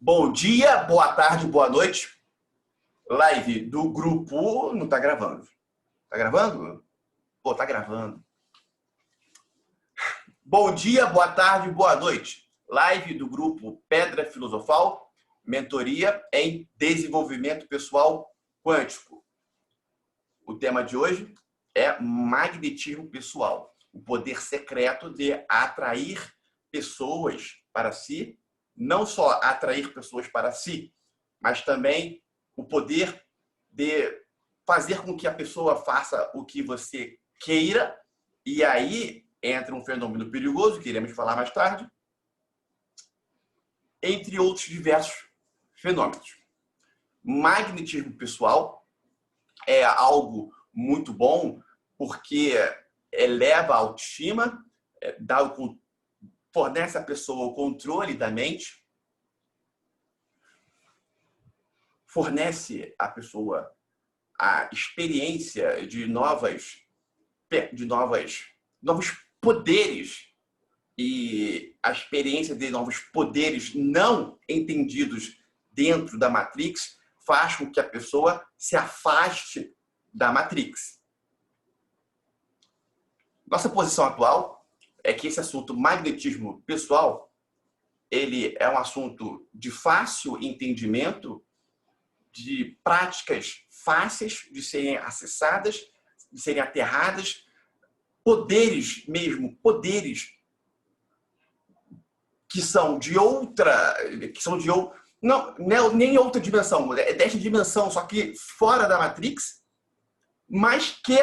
Bom dia, boa tarde, boa noite. Live do grupo... Não tá gravando. Tá gravando? Pô, tá gravando. Bom dia, boa tarde, boa noite. Live do grupo Pedra Filosofal, mentoria em desenvolvimento pessoal quântico. O tema de hoje é magnetismo pessoal. O poder secreto de atrair pessoas para si. Não só atrair pessoas para si, mas também o poder de fazer com que a pessoa faça o que você queira. E aí entra um fenômeno perigoso, que iremos falar mais tarde, entre outros diversos fenômenos. Magnetismo pessoal é algo muito bom porque eleva a autoestima, fornece à pessoa o controle da mente, fornece à pessoa a experiência de novos poderes e a experiência de novos poderes não entendidos dentro da Matrix faz com que a pessoa se afaste da Matrix. Nossa posição atual é que esse assunto magnetismo pessoal, ele é um assunto de fácil entendimento, de práticas fáceis de serem acessadas, de serem aterradas, poderes mesmo, poderes que são de outra, não nem outra dimensão, é desta dimensão, só que fora da Matrix, mas que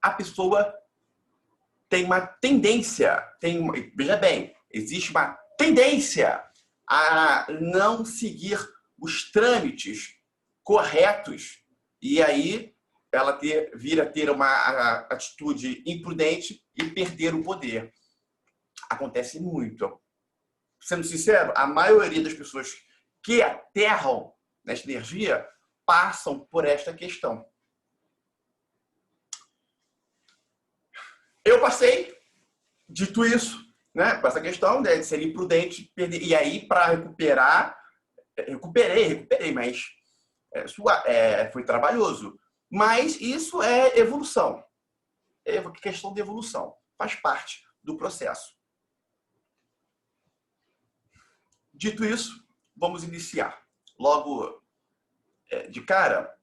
a pessoa tem uma tendência, veja bem, existe uma tendência a não seguir os trâmites corretos e aí ela vir a ter uma atitude imprudente e perder o poder. Acontece muito. Sendo sincero, a maioria das pessoas que aterram nesta energia passam por esta questão. Eu passei, dito isso, né, com essa questão de ser imprudente, perder. E aí, para recuperar, recuperei, mas foi trabalhoso. Mas isso é evolução. É questão de evolução. Faz parte do processo. Dito isso, vamos iniciar. Logo de cara,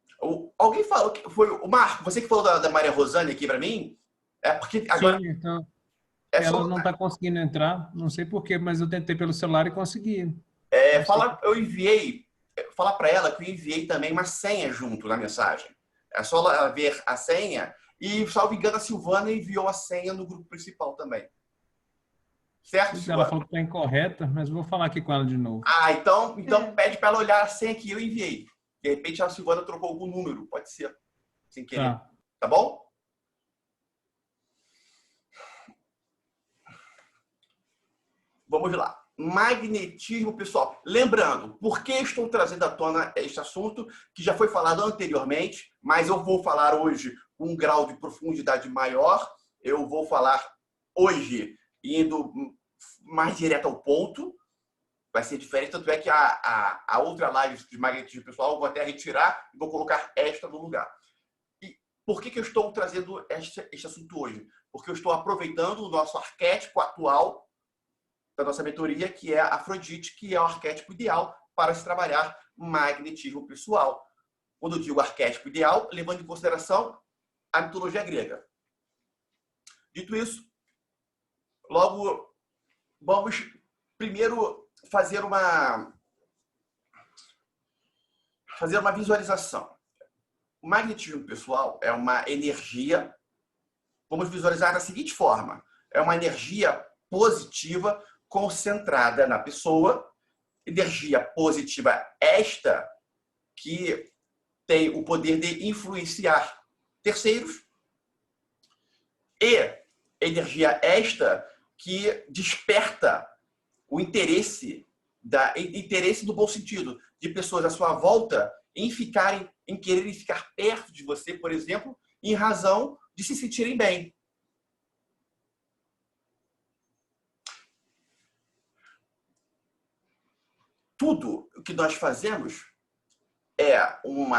alguém falou que foi o Marco, você que falou da Maria Rosane aqui para mim, é porque agora... Sim, então, ela não está conseguindo entrar, não sei por quê, mas eu tentei pelo celular e consegui. Eu enviei, falar para ela que eu enviei também uma senha junto na mensagem. É só ela ver a senha e, salvo engano, a Silvana enviou a senha no grupo principal também. Certo, Silvana? Ela falou que está incorreta, mas vou falar aqui com ela de novo. Então pede para ela olhar a senha que eu enviei. De repente a Silvana trocou algum número, pode ser, sem querer. Tá bom? Vamos lá. Magnetismo pessoal. Lembrando, por que estou trazendo à tona este assunto, que já foi falado anteriormente, mas eu vou falar hoje com um grau de profundidade maior. Eu vou falar hoje indo mais direto ao ponto. Vai ser diferente, tanto é que a outra live de magnetismo pessoal eu vou até retirar e vou colocar esta no lugar. E por que eu estou trazendo este assunto hoje? Porque eu estou aproveitando o nosso arquétipo atual da nossa mentoria, que é a Afrodite, que é o arquétipo ideal para se trabalhar magnetismo pessoal. Quando eu digo arquétipo ideal, levando em consideração a mitologia grega. Dito isso, logo vamos primeiro fazer uma visualização. O magnetismo pessoal é uma energia, vamos visualizar da seguinte forma, é uma energia positiva concentrada na pessoa, energia positiva esta que tem o poder de influenciar terceiros e energia esta que desperta o interesse no bom sentido de pessoas à sua volta em quererem ficar perto de você, por exemplo, em razão de se sentirem bem. tudo o que nós fazemos é um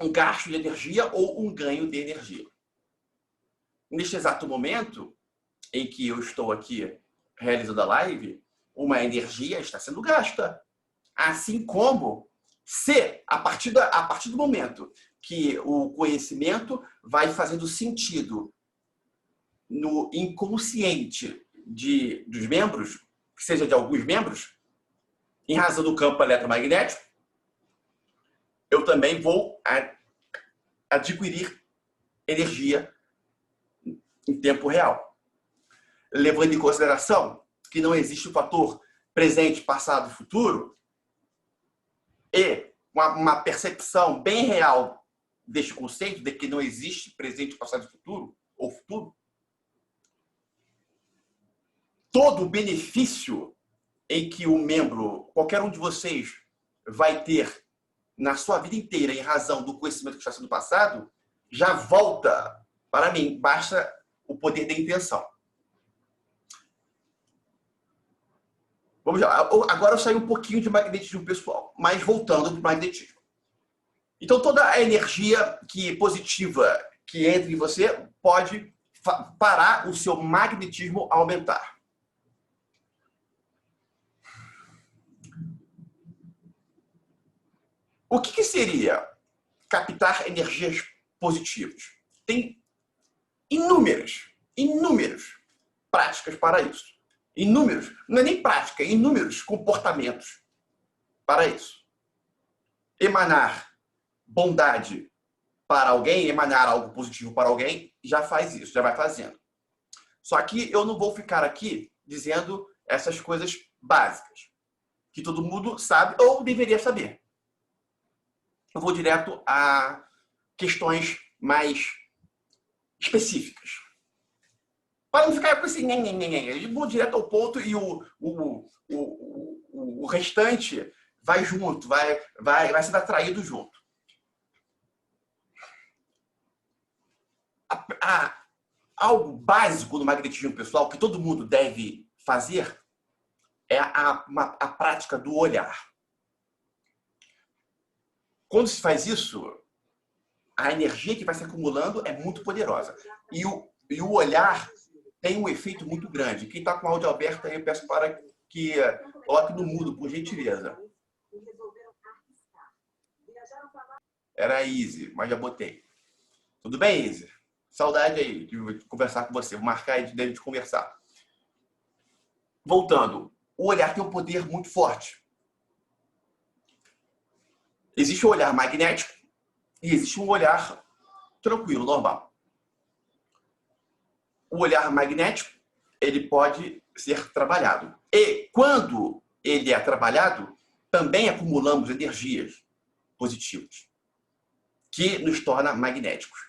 gasto de energia ou um ganho de energia. Neste exato momento em que eu estou aqui realizando a live, uma energia está sendo gasta. Assim como se, a partir do momento que o conhecimento vai fazendo sentido no inconsciente dos membros, que seja de alguns membros, em razão do campo eletromagnético, eu também vou adquirir energia em tempo real. Levando em consideração que não existe o fator presente, passado e futuro, e uma percepção bem real deste conceito de que não existe presente, passado e futuro, ou futuro, todo o benefício em que o membro, qualquer um de vocês, vai ter na sua vida inteira em razão do conhecimento que está sendo passado, já volta para mim. Basta o poder da intenção. Vamos lá. Agora eu saí um pouquinho de magnetismo pessoal, mas voltando para o magnetismo. Então, toda a energia positiva que entra em você pode parar o seu magnetismo a aumentar. O que seria captar energias positivas? Tem inúmeras práticas para isso. Inúmeros, não é nem prática, inúmeros comportamentos para isso. Emanar bondade para alguém, emanar algo positivo para alguém, já faz isso, já vai fazendo. Só que eu não vou ficar aqui dizendo essas coisas básicas, que todo mundo sabe ou deveria saber. Eu vou direto a questões mais específicas. Para não ficar com esse eu vou direto ao ponto e o restante vai junto, vai sendo atraído junto. Algo básico no magnetismo pessoal que todo mundo deve fazer é a prática do olhar. Quando se faz isso, a energia que vai se acumulando é muito poderosa. E o olhar tem um efeito muito grande. Quem está com o áudio aberto aí, eu peço para que coloque no mudo, por gentileza. Era a Izzy, mas já botei. Tudo bem, Izzy? Saudade aí de conversar com você. Vou marcar aí de conversar. Voltando, o olhar tem um poder muito forte. Existe um olhar magnético e existe um olhar tranquilo, normal. O olhar magnético, ele pode ser trabalhado. E quando ele é trabalhado, também acumulamos energias positivas, que nos torna magnéticos.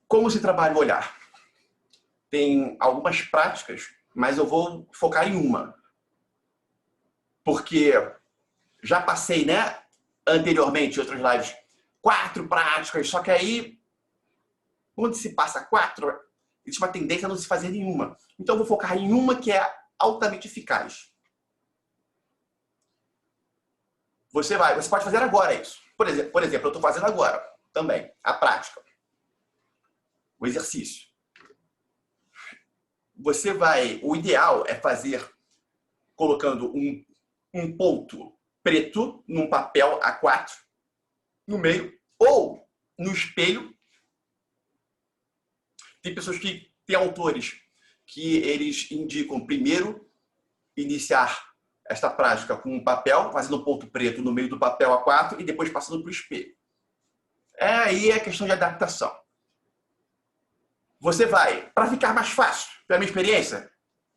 Como se trabalha o olhar? Tem algumas práticas, mas eu vou focar em uma. Porque já passei, né, anteriormente, em outras lives, 4 práticas, só que aí, quando se passa 4, existe uma tendência a não se fazer nenhuma. Então, eu vou focar em uma que é altamente eficaz. Você pode fazer agora isso. Por exemplo, eu estou fazendo agora também a prática. O exercício. O ideal é fazer colocando um ponto preto num papel A4 no meio ou no espelho. Tem pessoas tem autores que eles indicam primeiro iniciar esta prática com um papel, fazendo um ponto preto no meio do papel A4 e depois passando para o espelho. Aí é questão de adaptação. Você vai, para ficar mais fácil, pela minha experiência,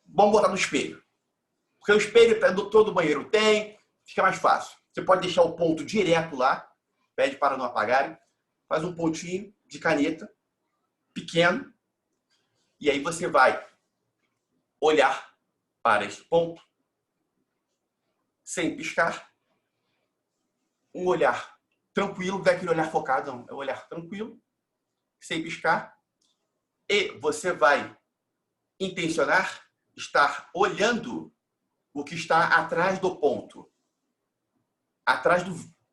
vamos botar no espelho. Porque o espelho todo banheiro tem, fica mais fácil. Você pode deixar o ponto direto lá, pede para não apagarem, faz um pontinho de caneta, pequeno, e aí você vai olhar para esse ponto, sem piscar, um olhar tranquilo, não é aquele olhar focado, não, é um olhar tranquilo, sem piscar, e você vai intencionar estar olhando o que está atrás do ponto.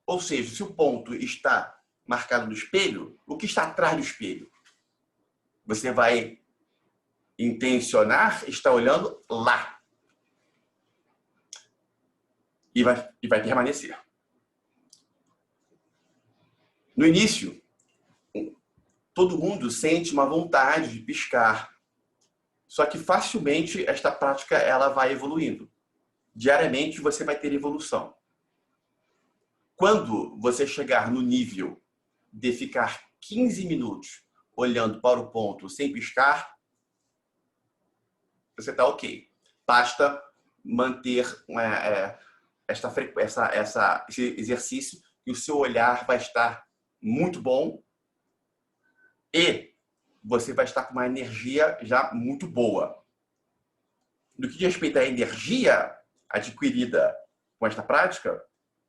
Ou seja, se o ponto está marcado no espelho, o que está atrás do espelho? Você vai intencionar estar olhando lá. E vai permanecer. No início, todo mundo sente uma vontade de piscar. Só que facilmente esta prática ela vai evoluindo. Diariamente você vai ter evolução. Quando você chegar no nível de ficar 15 minutos olhando para o ponto sem piscar, você está ok. Basta manter esse exercício e o seu olhar vai estar muito bom e você vai estar com uma energia já muito boa. No que diz respeito à energia adquirida com esta prática,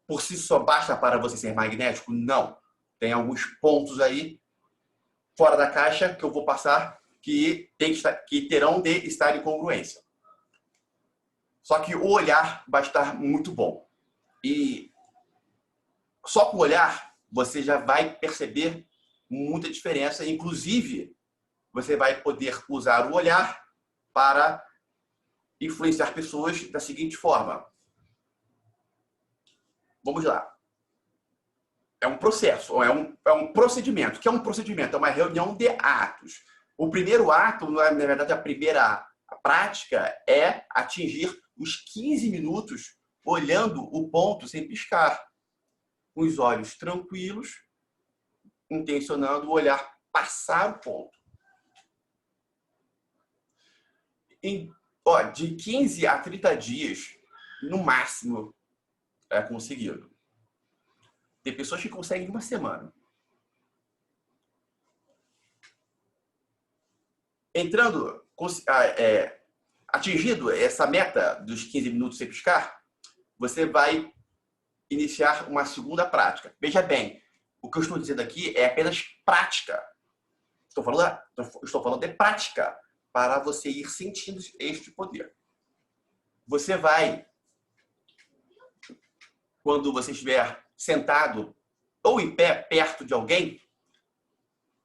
por si só basta para você ser magnético? Não. Tem alguns pontos aí fora da caixa que eu vou passar que terão de estar em congruência. Só que o olhar vai estar muito bom. E só com o olhar você já vai perceber muita diferença. Inclusive, você vai poder usar o olhar para influenciar pessoas da seguinte forma. Vamos lá. É um processo, é um procedimento. O que é um procedimento? É uma reunião de atos. O primeiro ato, na verdade, a primeira prática é atingir os 15 minutos olhando o ponto sem piscar, com os olhos tranquilos, intencionando o olhar passar o ponto. De 15 a 30 dias, no máximo, é conseguido. Tem pessoas que conseguem uma semana. Atingido essa meta dos 15 minutos sem piscar, você vai iniciar uma segunda prática. Veja bem, o que eu estou dizendo aqui é apenas prática. Estou falando de prática para você ir sentindo este poder. Você vai, quando você estiver sentado ou em pé perto de alguém,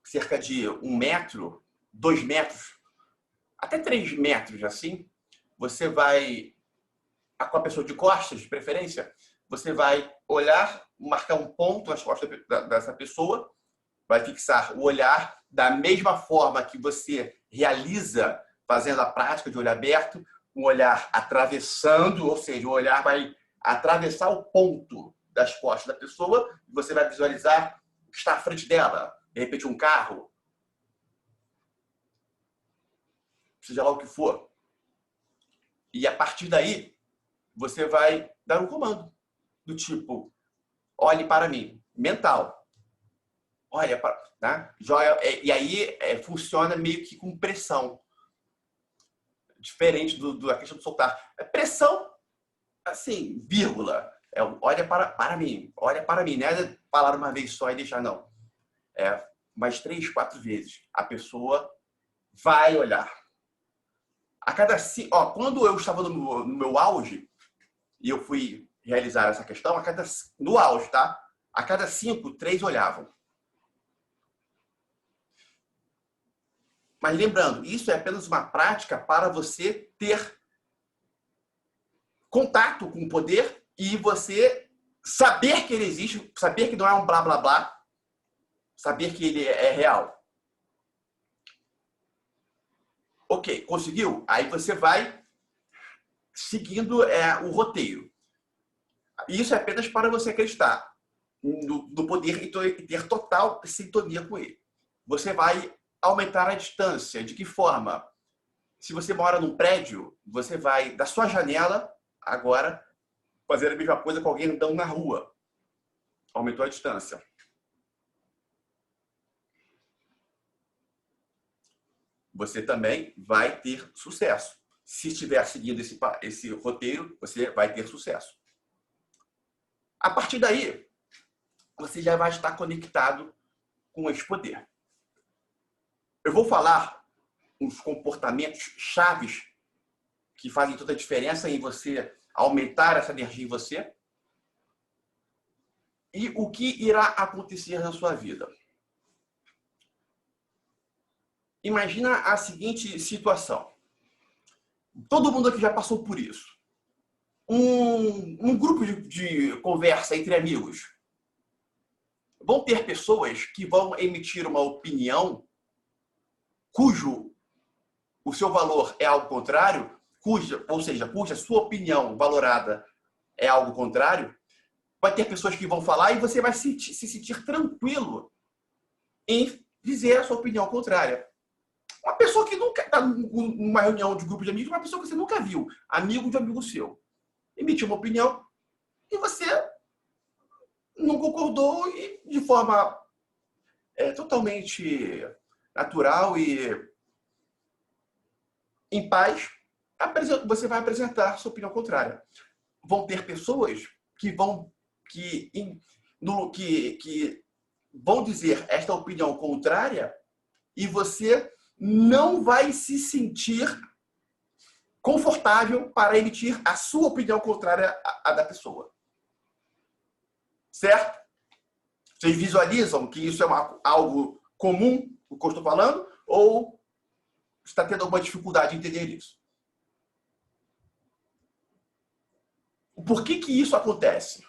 cerca de 1 metro, 2 metros, até 3 metros assim, você vai, com a pessoa de costas, de preferência, você vai olhar, marcar um ponto nas costas dessa pessoa, vai fixar o olhar da mesma forma que você realiza fazendo a prática de olho aberto, um olhar atravessando, ou seja, o olhar vai atravessar o ponto das costas da pessoa e você vai visualizar o que está à frente dela. De repente, um carro, seja lá o que for. E a partir daí, você vai dar um comando do tipo, olhe para mim, mental. Olha para, né? Joia, e aí funciona meio que com pressão. Diferente da questão de soltar. É pressão, assim, vírgula. Olha para mim, olha para mim. Não é falar uma vez só e deixar, não. Mais 3, 4 vezes. A pessoa vai olhar. Quando eu estava no meu auge, e eu fui realizar essa questão, no auge, tá? A cada 5, 3 olhavam. Mas lembrando, isso é apenas uma prática para você ter contato com o poder e você saber que ele existe, saber que não é um blá blá blá, saber que ele é real. Ok, conseguiu? Aí você vai seguindo o roteiro. Isso é apenas para você acreditar no poder e ter total sintonia com ele. Você vai aumentar a distância. De que forma? Se você mora num prédio, você vai da sua janela agora fazer a mesma coisa com alguém andando na rua. Aumentou a distância. Você também vai ter sucesso. Se estiver seguindo esse roteiro, você vai ter sucesso. A partir daí, você já vai estar conectado com esse poder. Eu vou falar uns comportamentos chaves que fazem toda a diferença em você aumentar essa energia em você. E o que irá acontecer na sua vida? Imagina a seguinte situação. Todo mundo aqui já passou por isso. Um grupo de conversa entre amigos. Vão ter pessoas que vão emitir uma opinião cujo o seu valor é algo contrário, ou seja, cuja sua opinião valorada é algo contrário. Vai ter pessoas que vão falar e você vai se sentir tranquilo em dizer a sua opinião contrária. Uma pessoa que nunca está numa reunião de grupo de amigos, uma pessoa que você nunca viu, amigo de amigo seu, emitiu uma opinião e você não concordou e de forma totalmente natural e em paz, você vai apresentar sua opinião contrária. Vão ter pessoas que vão dizer esta opinião contrária e você não vai se sentir confortável para emitir a sua opinião contrária à da pessoa. Certo? Vocês visualizam que isso é algo comum, o que eu estou falando? Ou está tendo alguma dificuldade em entender isso? Por que isso acontece?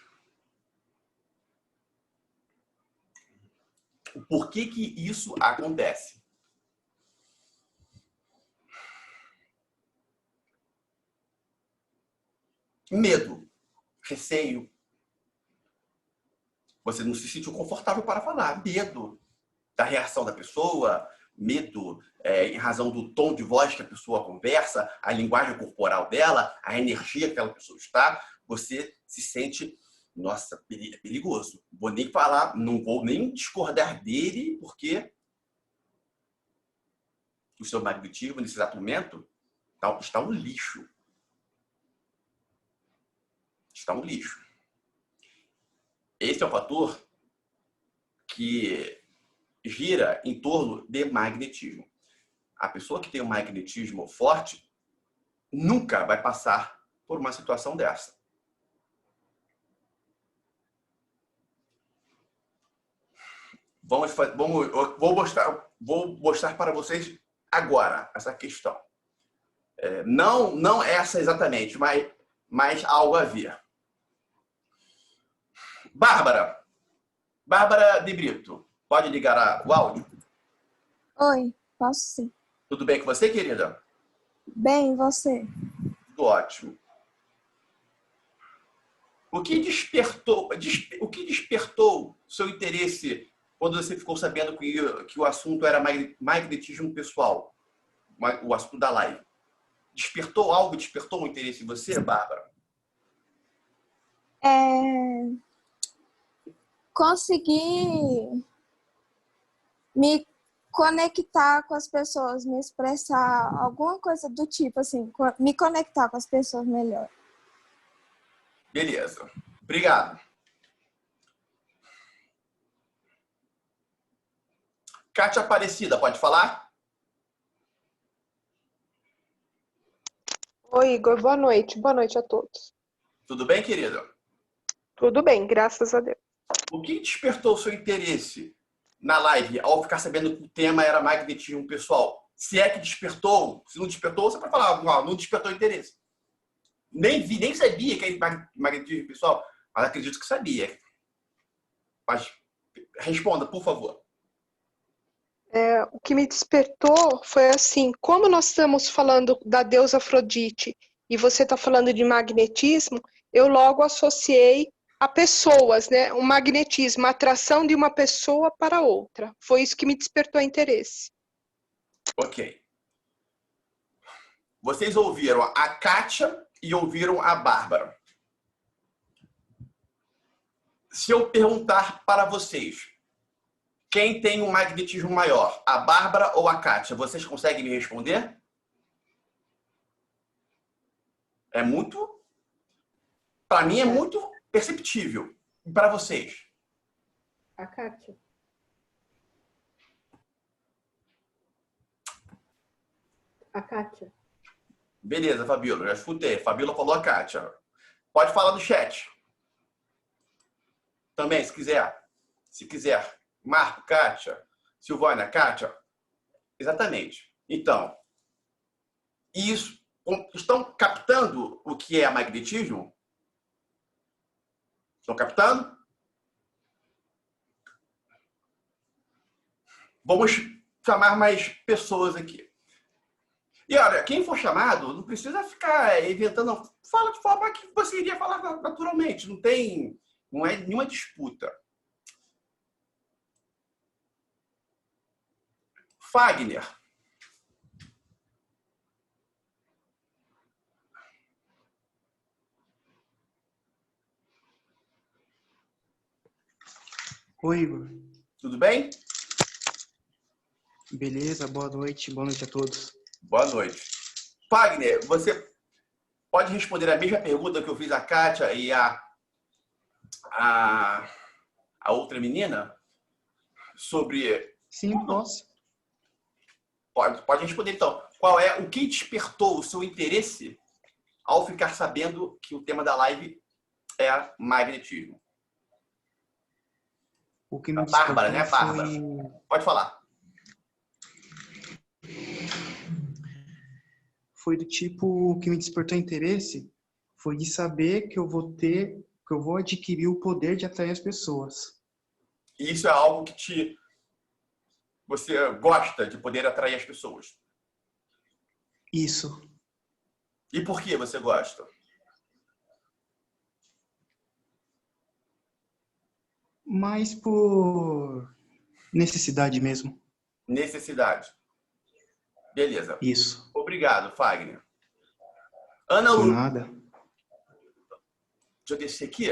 Por que isso acontece? Medo, receio. Você não se sentiu confortável para falar. Medo da reação da pessoa, medo em razão do tom de voz que a pessoa conversa, a linguagem corporal dela, a energia que aquela pessoa está. Você se sente, nossa, é perigoso. Vou nem falar, não vou nem discordar dele, porque o seu magnetismo, nesse exato momento, está um lixo. Está um lixo. Esse é o fator que gira em torno de magnetismo. A pessoa que tem um magnetismo forte nunca vai passar por uma situação dessa. Vou mostrar para vocês agora essa questão. Não essa exatamente, mas algo a ver. Bárbara de Brito, pode ligar o áudio? Oi, posso sim. Tudo bem com você, querida? Bem, e você? Tudo ótimo. O que despertou seu interesse quando você ficou sabendo que o assunto era magnetismo pessoal? O assunto da live. Despertou um interesse em você, Bárbara? Conseguir me conectar com as pessoas, me expressar, alguma coisa do tipo, assim, me conectar com as pessoas melhor. Beleza. Obrigado. Kátia Aparecida, pode falar? Oi, Igor. Boa noite. Boa noite a todos. Tudo bem, querida? Tudo bem, graças a Deus. O que despertou o seu interesse na live ao ficar sabendo que o tema era magnetismo pessoal? Se é que despertou, se não despertou, você pode falar, não despertou interesse. Nem sabia que era magnetismo pessoal, mas acredito que sabia. Mas responda, por favor. O que me despertou foi assim, como nós estamos falando da deusa Afrodite e você está falando de magnetismo, eu logo associei a pessoas, né? O magnetismo, a atração de uma pessoa para outra. Foi isso que me despertou interesse. Ok. Vocês ouviram a Kátia e ouviram a Bárbara. Se eu perguntar para vocês, quem tem um magnetismo maior, a Bárbara ou a Kátia, vocês conseguem me responder? Para mim é muito perceptível. E para vocês? A Kátia. A Kátia. Beleza, Fabíola, já escutei. Fabíola falou a Kátia. Pode falar no chat. Também, se quiser. Se quiser. Marco, Kátia, Silvânia, Kátia. Exatamente. Então, isso, estão captando o que é magnetismo? Estão captando? Vamos chamar mais pessoas aqui. E olha, quem for chamado, não precisa ficar inventando, não. Fala de forma que você iria falar naturalmente. Não é nenhuma disputa. Fagner. Oi, Igor. Tudo bem? Beleza, boa noite a todos. Boa noite. Fagner, você pode responder a mesma pergunta que eu fiz a Kátia e a outra menina? Sobre... Sim, posso. Pode responder, então. O que despertou o seu interesse ao ficar sabendo que o tema da live é magnetismo? O que me A Bárbara, né? Bárbara. Pode falar. Foi do tipo, o que me despertou interesse foi de saber que eu vou adquirir o poder de atrair as pessoas. Isso é algo que você gosta de poder atrair as pessoas. Isso. E por que você gosta? Mas por necessidade mesmo. Necessidade. Beleza. Isso. Obrigado, Fagner. Ana Por Lu. nada. Deixa eu descer aqui.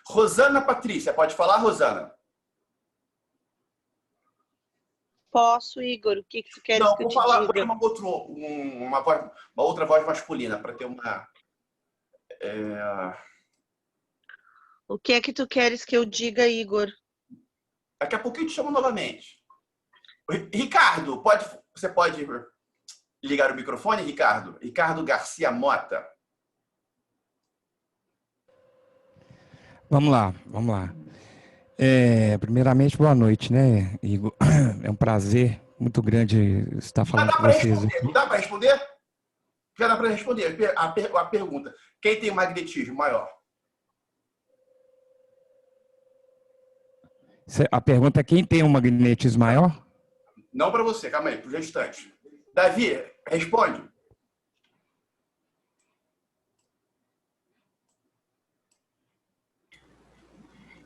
Rosana Patrícia. Pode falar, Rosana? Posso, Igor? O que tu queres Não, que eu vou te falar diga? uma outra voz masculina, para ter uma... O que é que tu queres que eu diga, Igor? Daqui a pouquinho eu te chamo novamente. Ricardo, você pode ligar o microfone, Ricardo? Ricardo Garcia Mota. Vamos lá, vamos lá. Primeiramente, boa noite, né, Igor? É um prazer muito grande estar falando com vocês aqui. Não dá para responder? Já dá para responder a pergunta. Quem tem magnetismo maior? A pergunta é quem tem um magnetismo maior? Não para você, calma aí, para o restante. Davi, responde.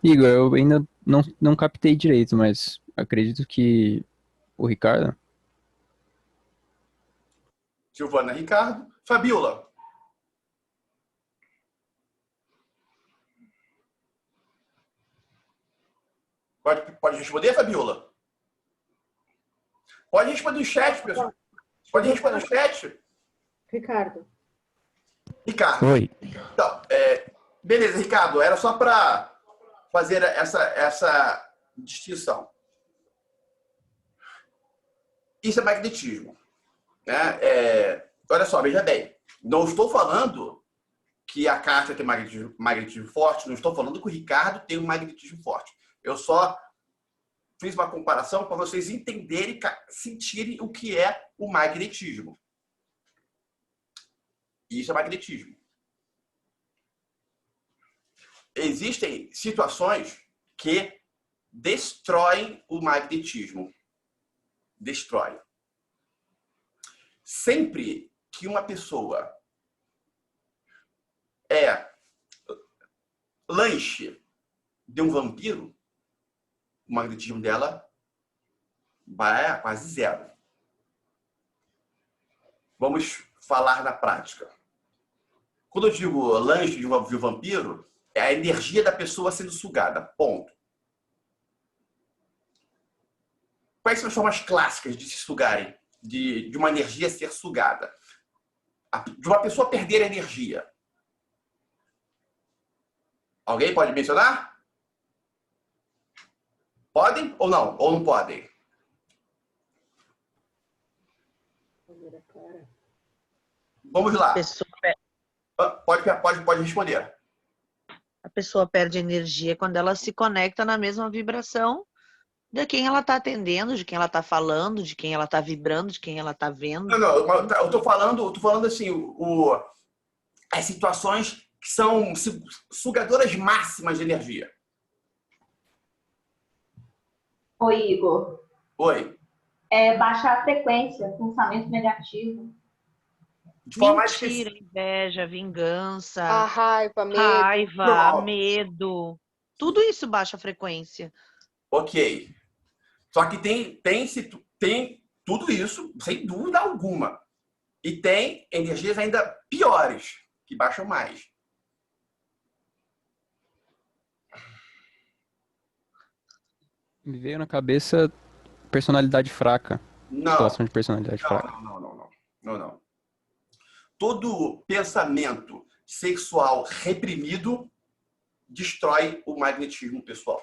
Igor, eu ainda não captei direito, mas acredito que o Ricardo... Silvana, Ricardo. Fabiola. Pode responder, Fabiola? Pode responder no chat, pessoal. Pode responder no chat. Ricardo. Ricardo. Oi. Então, beleza, Ricardo. Era só para fazer essa distinção. Isso é magnetismo. Né? Olha só, veja bem. Não estou falando que a Kátia tem magnetismo forte, não estou falando que o Ricardo tem um magnetismo forte. Eu só fiz uma comparação para vocês entenderem, sentirem o que é o magnetismo. Isso é magnetismo. Existem situações que destroem o magnetismo. Destrói. Sempre que uma pessoa é lanche de um vampiro, o magnetismo dela vai a quase zero. Vamos falar na prática. Quando eu digo lanche de um vampiro, é a energia da pessoa sendo sugada. Ponto. Quais são as formas clássicas de se sugarem? De uma energia ser sugada? De uma pessoa perder energia. Alguém pode mencionar? Podem ou não? Ou não podem? Vamos lá. Pode responder. A pessoa perde energia quando ela se conecta na mesma vibração de quem ela está atendendo, de quem ela está falando, de quem ela está vibrando, de quem ela está vendo. Não, eu tô falando assim, as situações que são sugadoras máximas de energia. Oi, Igor. Oi. Baixar a frequência, pensamento negativo. De forma Mentira, inveja, vingança, A raiva, medo. Tudo isso baixa a frequência. Ok. Só que tem tudo isso, sem dúvida alguma. E tem energias ainda piores, que baixam mais. Me veio na cabeça personalidade fraca. Não. Situação de personalidade fraca. Não. Todo pensamento sexual reprimido destrói o magnetismo pessoal.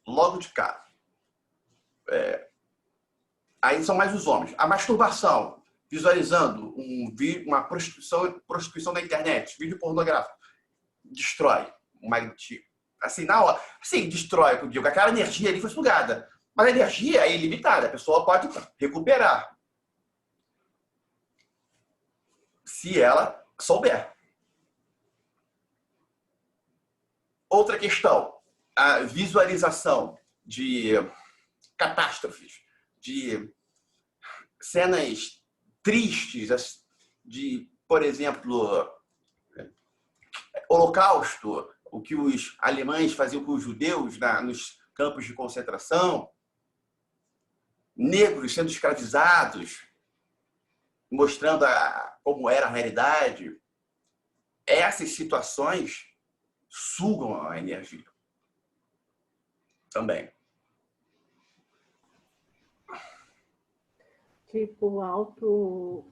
Logo de cara. Aí são mais os homens. A masturbação, visualizando uma prostituição na internet, vídeo pornográfico, destrói o magnetismo. Assim, na hora. Assim, destrói, eu digo. Aquela energia ali foi sugada. Mas a energia é ilimitada. A pessoa pode recuperar. Se ela souber. Outra questão. A visualização de catástrofes, de cenas tristes, de, por exemplo, Holocausto, o que os alemães faziam com os judeus nos campos de concentração, negros sendo escravizados, mostrando como era a realidade. Essas situações sugam a energia também. Tipo,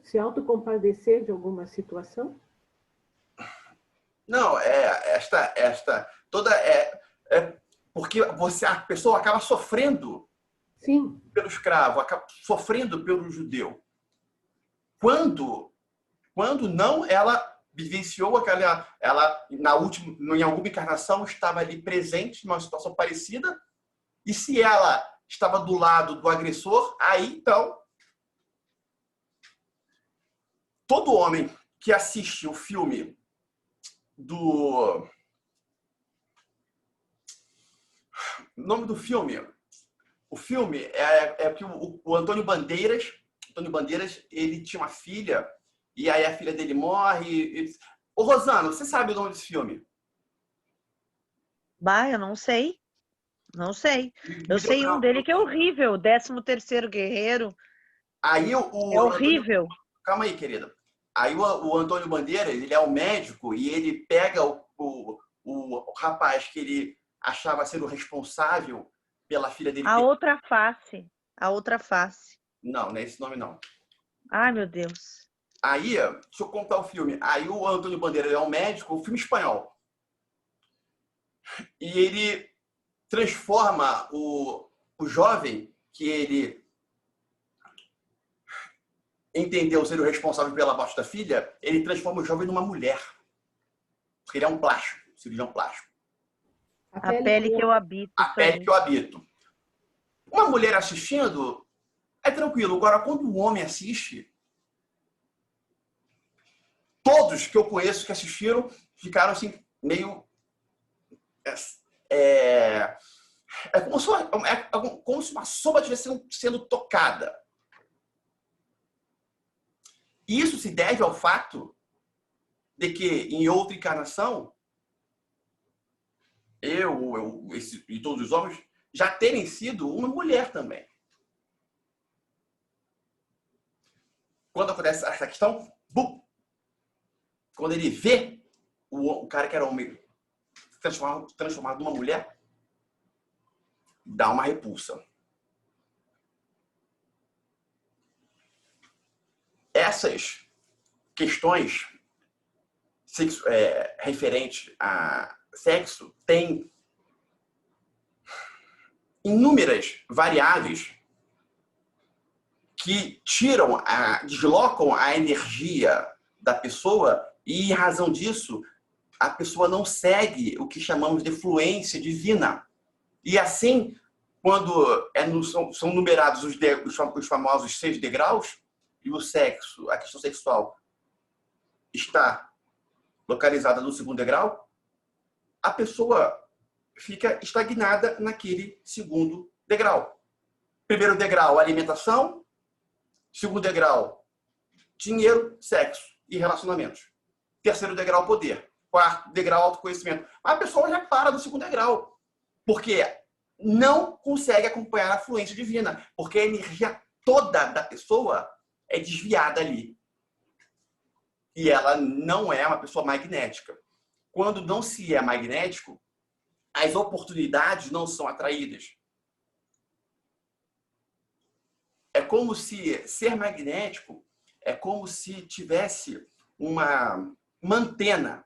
se autocompadecer de alguma situação? Não, porque a pessoa acaba sofrendo. Sim. Pelo escravo, acaba sofrendo pelo judeu. Quando não, ela vivenciou em alguma encarnação estava ali presente numa situação parecida, e se ela estava do lado do agressor, aí então todo homem que assiste o filme o nome do filme, o filme é que o Antônio Bandeiras, ele tinha uma filha, e aí a filha dele morre. Ô, Rosana, você sabe o nome desse filme? Eu não sei. Não sei. Eu sei um dele que é horrível, 13º Guerreiro. Aí é horrível. Calma aí, querida. Aí o Antônio Bandeiras, ele é um médico e ele pega o rapaz que ele achava ser o responsável pela filha dele. A Outra Face. Não é esse nome, não. Ai, meu Deus. Aí, deixa eu contar o filme. Aí o Antônio Bandeiras é um médico, um filme espanhol. E ele transforma o jovem que ele entendeu ser o responsável pela morte da filha, ele transforma o jovem numa mulher. Porque ele é um plástico, cirurgião plástico. A pele que eu habito. A pele que eu habito. Uma mulher assistindo é tranquilo. Agora, quando um homem assiste, todos que eu conheço que assistiram ficaram assim, meio... É como se uma sombra estivesse sendo tocada. Isso se deve ao fato de que, em outra encarnação, e todos os homens já terem sido uma mulher também. Quando acontece essa questão, bum! Quando ele vê o cara que era homem transformado numa mulher, dá uma repulsa. Essas questões referentes a sexo têm inúmeras variáveis que deslocam a energia da pessoa e, em razão disso, a pessoa não segue o que chamamos de fluência divina. E assim, quando são numerados os famosos 6 degraus, e o sexo, a questão sexual, está localizada no 2º degrau, a pessoa fica estagnada naquele 2º degrau. 1º degrau, alimentação. 2º degrau, dinheiro, sexo e relacionamentos. 3º degrau, poder. 4º degrau, autoconhecimento. Mas a pessoa já para no 2º degrau. Porque não consegue acompanhar a fluência divina. Porque a energia toda da pessoa é desviada ali. E ela não é uma pessoa magnética. Quando não se é magnético, as oportunidades não são atraídas. É como se ser magnético é como se tivesse uma antena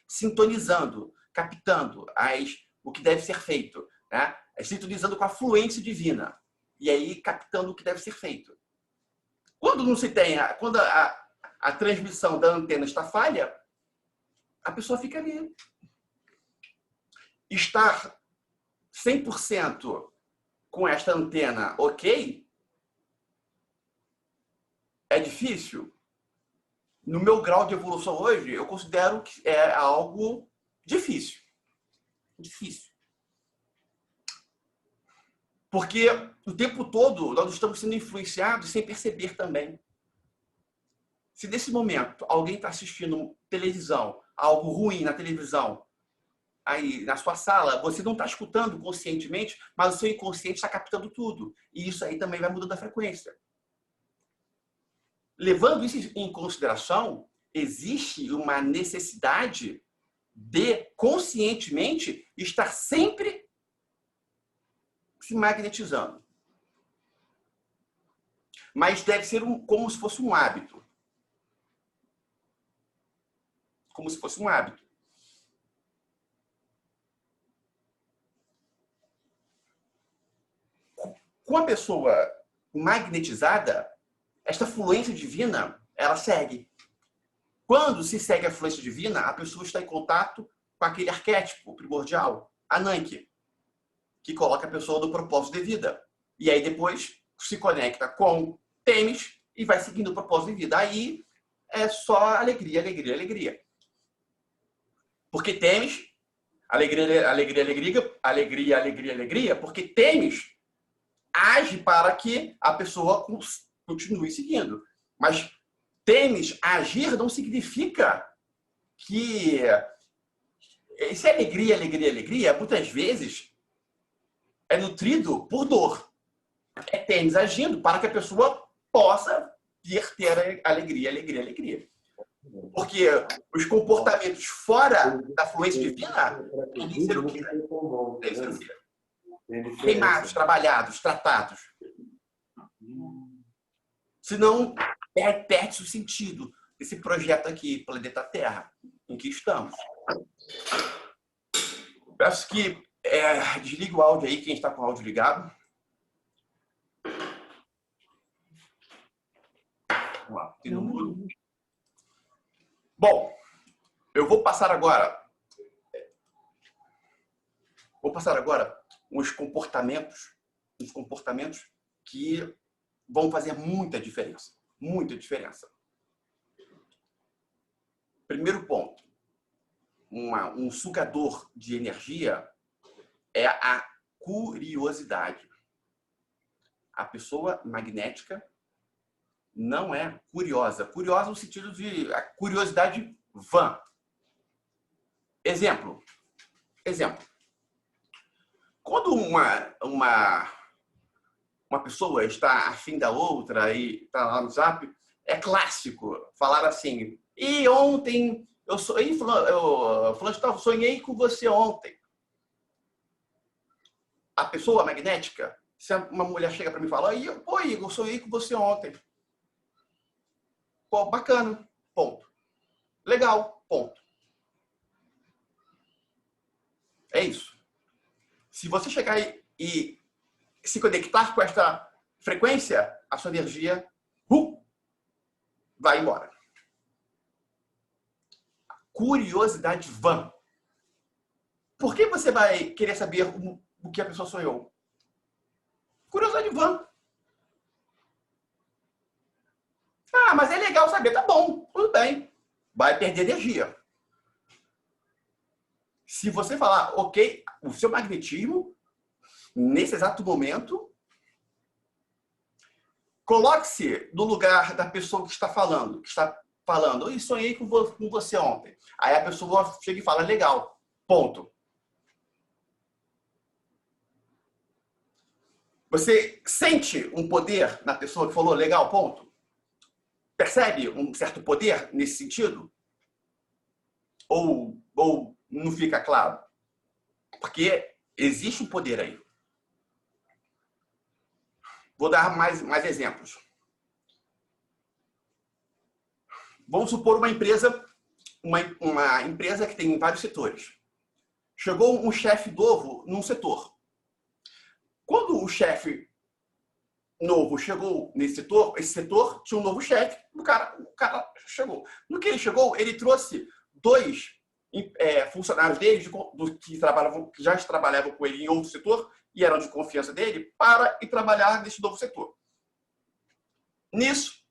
sintonizando, captando o que deve ser feito, né? Sintonizando com a fluência divina e aí captando o que deve ser feito. Quando não se tem, quando a transmissão da antena está falha, a pessoa fica ali. Estar 100% com esta antena ok é difícil. No meu grau de evolução hoje, eu considero que é algo difícil. Difícil. Porque o tempo todo nós estamos sendo influenciados sem perceber também. Se nesse momento alguém está assistindo televisão, algo ruim na televisão, aí na sua sala, você não está escutando conscientemente, mas o seu inconsciente está captando tudo. E isso aí também vai mudando a frequência. Levando isso em consideração, existe uma necessidade de conscientemente estar sempre se magnetizando. Mas deve ser como se fosse um hábito. Como se fosse um hábito. Com a pessoa magnetizada, esta fluência divina, ela segue. Quando se segue a fluência divina, a pessoa está em contato com aquele arquétipo primordial, Ananke, que coloca a pessoa no propósito de vida. E aí depois se conecta com Temis e vai seguindo o propósito de vida. Aí é só alegria, alegria, alegria. Porque Temis, alegria, alegria, alegria, alegria, alegria, alegria, porque Temis age para que a pessoa continue seguindo. Mas Temis agir não significa que esse alegria, alegria, alegria, muitas vezes é nutrido por dor. É Temis agindo para que a pessoa possa ter alegria, alegria, alegria. Porque os comportamentos fora da fluência divina devem ser o quê? Devem ser o quê? Queimados, trabalhados, tratados. Senão, perde o sentido desse projeto aqui, Planeta Terra, em que estamos. Peço que desligue o áudio aí, quem está com o áudio ligado. Vamos lá, tem no mudo. Bom, eu vou passar agora uns comportamentos que vão fazer muita diferença. Muita diferença. Primeiro ponto. Um sugador de energia é a curiosidade. A pessoa magnética não é curiosa. Curiosa no sentido de a curiosidade vã. Exemplo. Quando uma pessoa está afim da outra e está lá no Zap, é clássico falar assim: e ontem eu sonhei com você ontem. A pessoa magnética, se uma mulher chega para mim e fala: pô, Igor, eu sonhei com você ontem. Pô, bacana, ponto. Legal, ponto. É isso. Se você chegar e se conectar com esta frequência, a sua energia vai embora. Curiosidade vã. Por que você vai querer saber o que a pessoa sonhou? Curiosidade vã. Ah, mas é legal saber. Tá bom, tudo bem. Vai perder energia. Se você falar, ok, o seu magnetismo, nesse exato momento, coloque-se no lugar da pessoa que está falando. Eu sonhei com você ontem. Aí a pessoa chega e fala, legal, ponto. Você sente um poder na pessoa que falou, legal, ponto? Percebe um certo poder nesse sentido? Ou não fica claro? Porque existe um poder aí. Vou dar mais exemplos. Vamos supor uma empresa que tem vários setores. Chegou um chefe novo num setor. Quando o chefe novo chegou nesse setor, esse setor tinha um novo chefe, o cara chegou. No que ele chegou, ele trouxe 2 funcionários dele, que já trabalhavam com ele em outro setor, e eram de confiança dele, para ir trabalhar nesse novo setor. Nisso,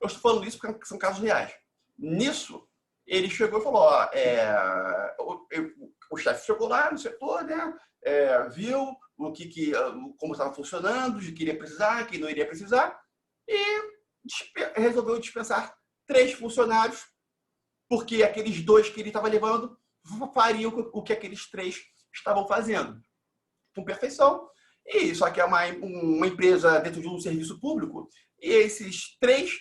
eu estou falando isso porque são casos reais. Nisso, ele chegou e falou, o chefe chegou lá no setor, né, viu como estava funcionando, de que iria precisar, que não iria precisar, e resolveu dispensar 3 funcionários, porque aqueles 2 que ele estava levando fariam o que aqueles 3 estavam fazendo. Com perfeição. E só que é uma empresa dentro de um serviço público, e esses 3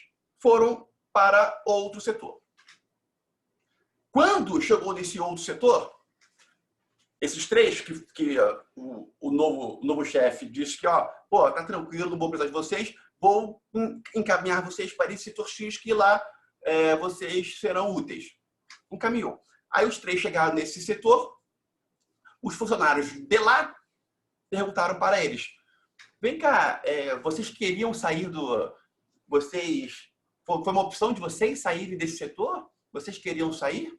foram para outro setor. Quando chegou nesse outro setor, esses 3 que o novo chefe disse que, tá tranquilo, não vou precisar de vocês, vou encaminhar vocês para esse setor X que lá vocês serão úteis. Encaminhou. Aí os 3 chegaram nesse setor, os funcionários de lá perguntaram para eles, vem cá, vocês queriam sair foi uma opção de vocês saírem desse setor? Vocês queriam sair?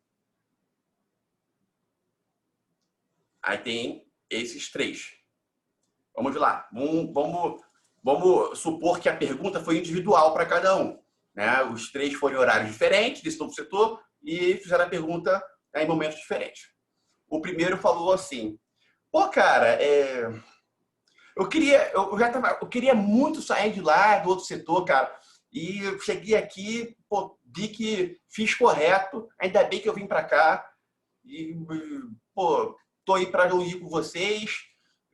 Aí tem esses 3. Vamos lá. Vamos supor que a pergunta foi individual para cada um. Né? Os 3 foram em horários diferentes desse novo setor e fizeram a pergunta em momentos diferentes. O primeiro falou assim, cara, eu queria muito sair de lá, do outro setor, cara. E eu cheguei aqui, vi que fiz correto, ainda bem que eu vim para cá. E, tô aí para reunir com vocês.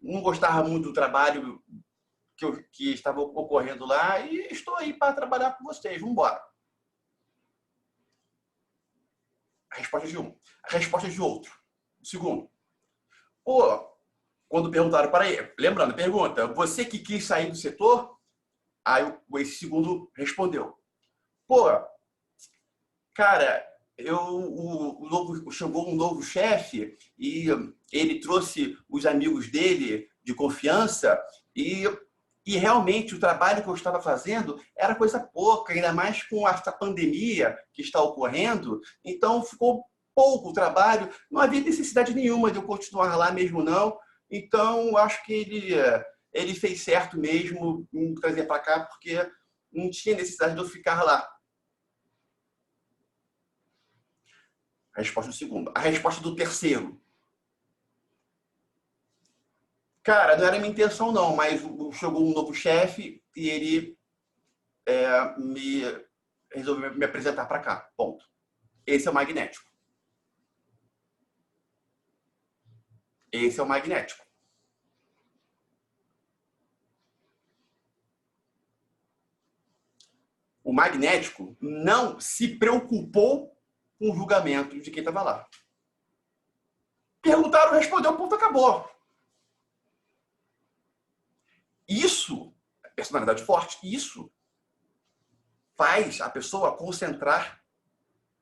Não gostava muito do trabalho que estava ocorrendo lá e estou aí para trabalhar com vocês. Vamos embora. A resposta de um. A resposta de outro. O segundo. Quando perguntaram para ele, lembrando, pergunta, você que quis sair do setor? Aí esse segundo respondeu, cara, chegou um novo chefe e ele trouxe os amigos dele de confiança e realmente o trabalho que eu estava fazendo era coisa pouca, ainda mais com essa pandemia que está ocorrendo, então ficou pouco o trabalho, não havia necessidade nenhuma de eu continuar lá mesmo não, então acho que ele fez certo mesmo em me trazer para cá, porque não tinha necessidade de eu ficar lá. A resposta do segundo. A resposta do terceiro. Cara, não era minha intenção não, mas chegou um novo chefe e ele resolveu me apresentar para cá. Ponto. Esse é o magnético. Esse é o magnético. O magnético não se preocupou com o julgamento de quem estava lá. Perguntaram, respondeu, ponto, acabou. Isso, personalidade forte, isso faz a pessoa concentrar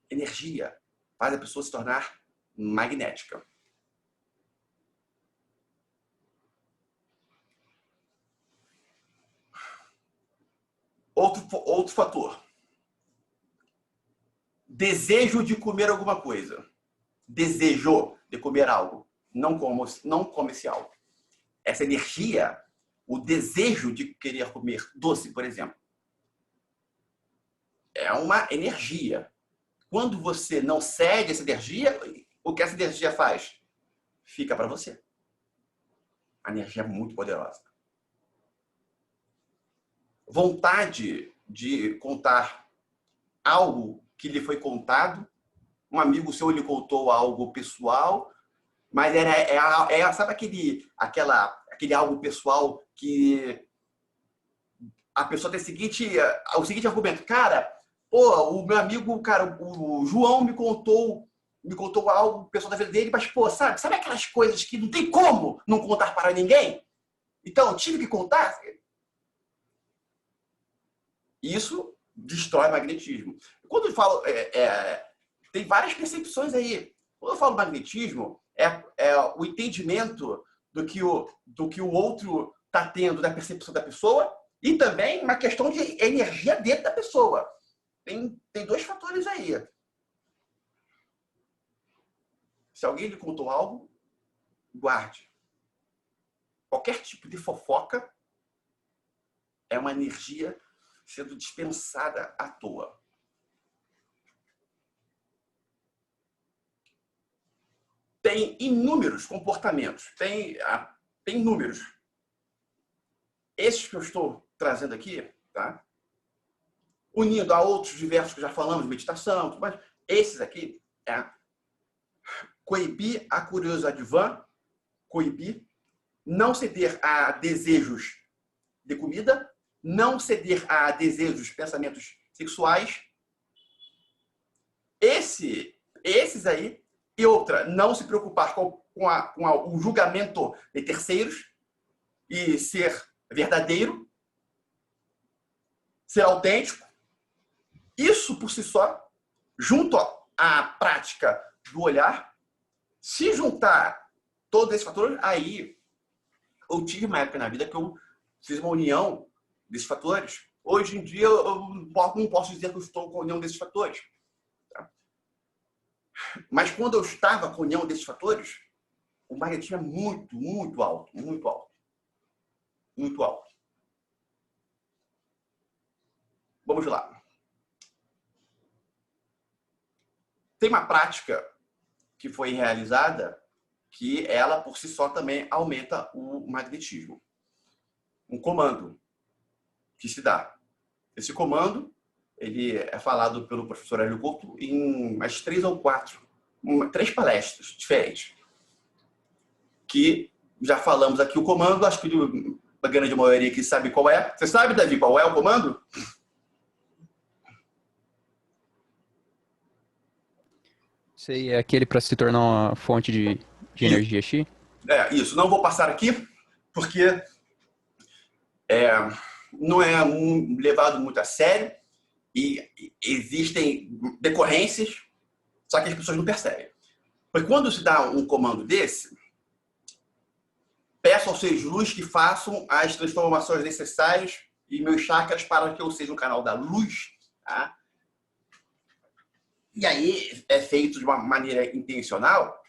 energia, faz a pessoa se tornar magnética. Outro fator. Desejo de comer alguma coisa. Desejo de comer algo. Não come esse algo. Essa energia, o desejo de querer comer doce, por exemplo, é uma energia. Quando você não cede essa energia, o que essa energia faz? Fica para você. A energia é muito poderosa. Vontade de contar algo que lhe foi contado. Um amigo seu lhe contou algo pessoal, mas sabe aquele algo pessoal que a pessoa tem o seguinte argumento. Cara, pô, o meu amigo, cara, o João me contou algo pessoal da vida dele, mas, pô, sabe aquelas coisas que não tem como não contar para ninguém? Então, tive que contar. Isso destrói o magnetismo. Quando eu falo, tem várias percepções aí. Quando eu falo magnetismo, é o entendimento do que o outro está tendo da percepção da pessoa e também uma questão de energia dentro da pessoa. Tem dois fatores aí. Se alguém lhe contou algo, guarde. Qualquer tipo de fofoca é uma energia sendo dispensada à toa. Tem inúmeros comportamentos, tem números. Esses que eu estou trazendo aqui, tá? Unindo a outros diversos que já falamos de meditação, tudo mais, esses aqui coibir a curiosidade vã, coibir, não ceder a desejos de comida, não ceder a desejos, pensamentos sexuais. Esses aí. E outra, não se preocupar com o julgamento de terceiros e ser verdadeiro, ser autêntico. Isso, por si só, junto à prática do olhar, se juntar todos esses fatores, aí eu tive uma época na vida que eu fiz uma união desses fatores. Hoje em dia, eu não posso dizer que eu estou com a união desses fatores. Tá? Mas quando eu estava com a união desses fatores, o magnetismo é muito, muito alto. Muito alto. Muito alto. Vamos lá. Tem uma prática que foi realizada que ela, por si só, também aumenta o magnetismo. Um comando que se dá. Esse comando, ele é falado pelo professor Hélio Couto em umas 3 ou 4, 3 palestras diferentes. Que já falamos aqui o comando, acho que a grande maioria aqui sabe qual é. Você sabe, Davi, qual é o comando? Sei, é aquele para se tornar uma fonte de energia Xi? Isso. Não vou passar aqui, porque não é levado muito a sério e existem decorrências, só que as pessoas não percebem. Porque quando se dá um comando desse, peço aos seres luz que façam as transformações necessárias e meus chakras para que eu seja um canal da luz, tá? E aí é feito de uma maneira intencional.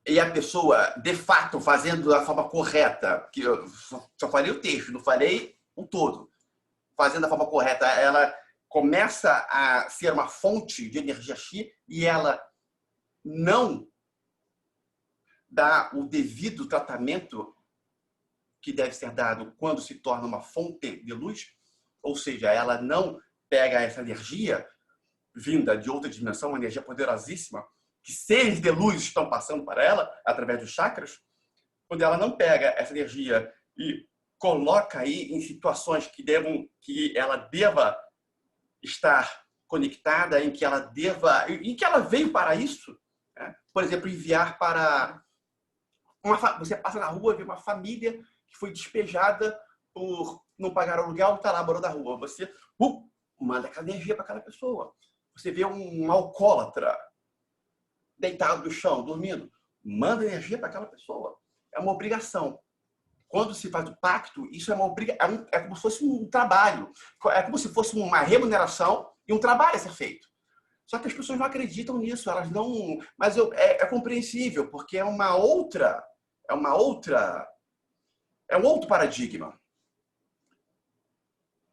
E a pessoa, de fato, fazendo da forma correta, que eu só falei o texto, não falei o todo. Fazendo da forma correta, ela começa a ser uma fonte de energia Xi e ela não dá o devido tratamento que deve ser dado quando se torna uma fonte de luz, ou seja, ela não pega essa energia vinda de outra dimensão, uma energia poderosíssima, que seres de luz estão passando para ela através dos chakras, quando ela não pega essa energia e coloca aí em situações que ela deva estar conectada, em que ela veio para isso, né? Por exemplo, enviar para você passa na rua, vê uma família que foi despejada por não pagar o aluguel, está lá morando na rua. Você manda aquela energia para aquela pessoa. Você vê um alcoólatra deitado no chão, dormindo, manda energia para aquela pessoa. É uma obrigação. quando se faz o pacto, isso é uma obrigação, é como se fosse um trabalho, é como se fosse uma remuneração e um trabalho a ser feito. Só que as pessoas não acreditam nisso, elas não. Mas é compreensível, porque é um outro paradigma.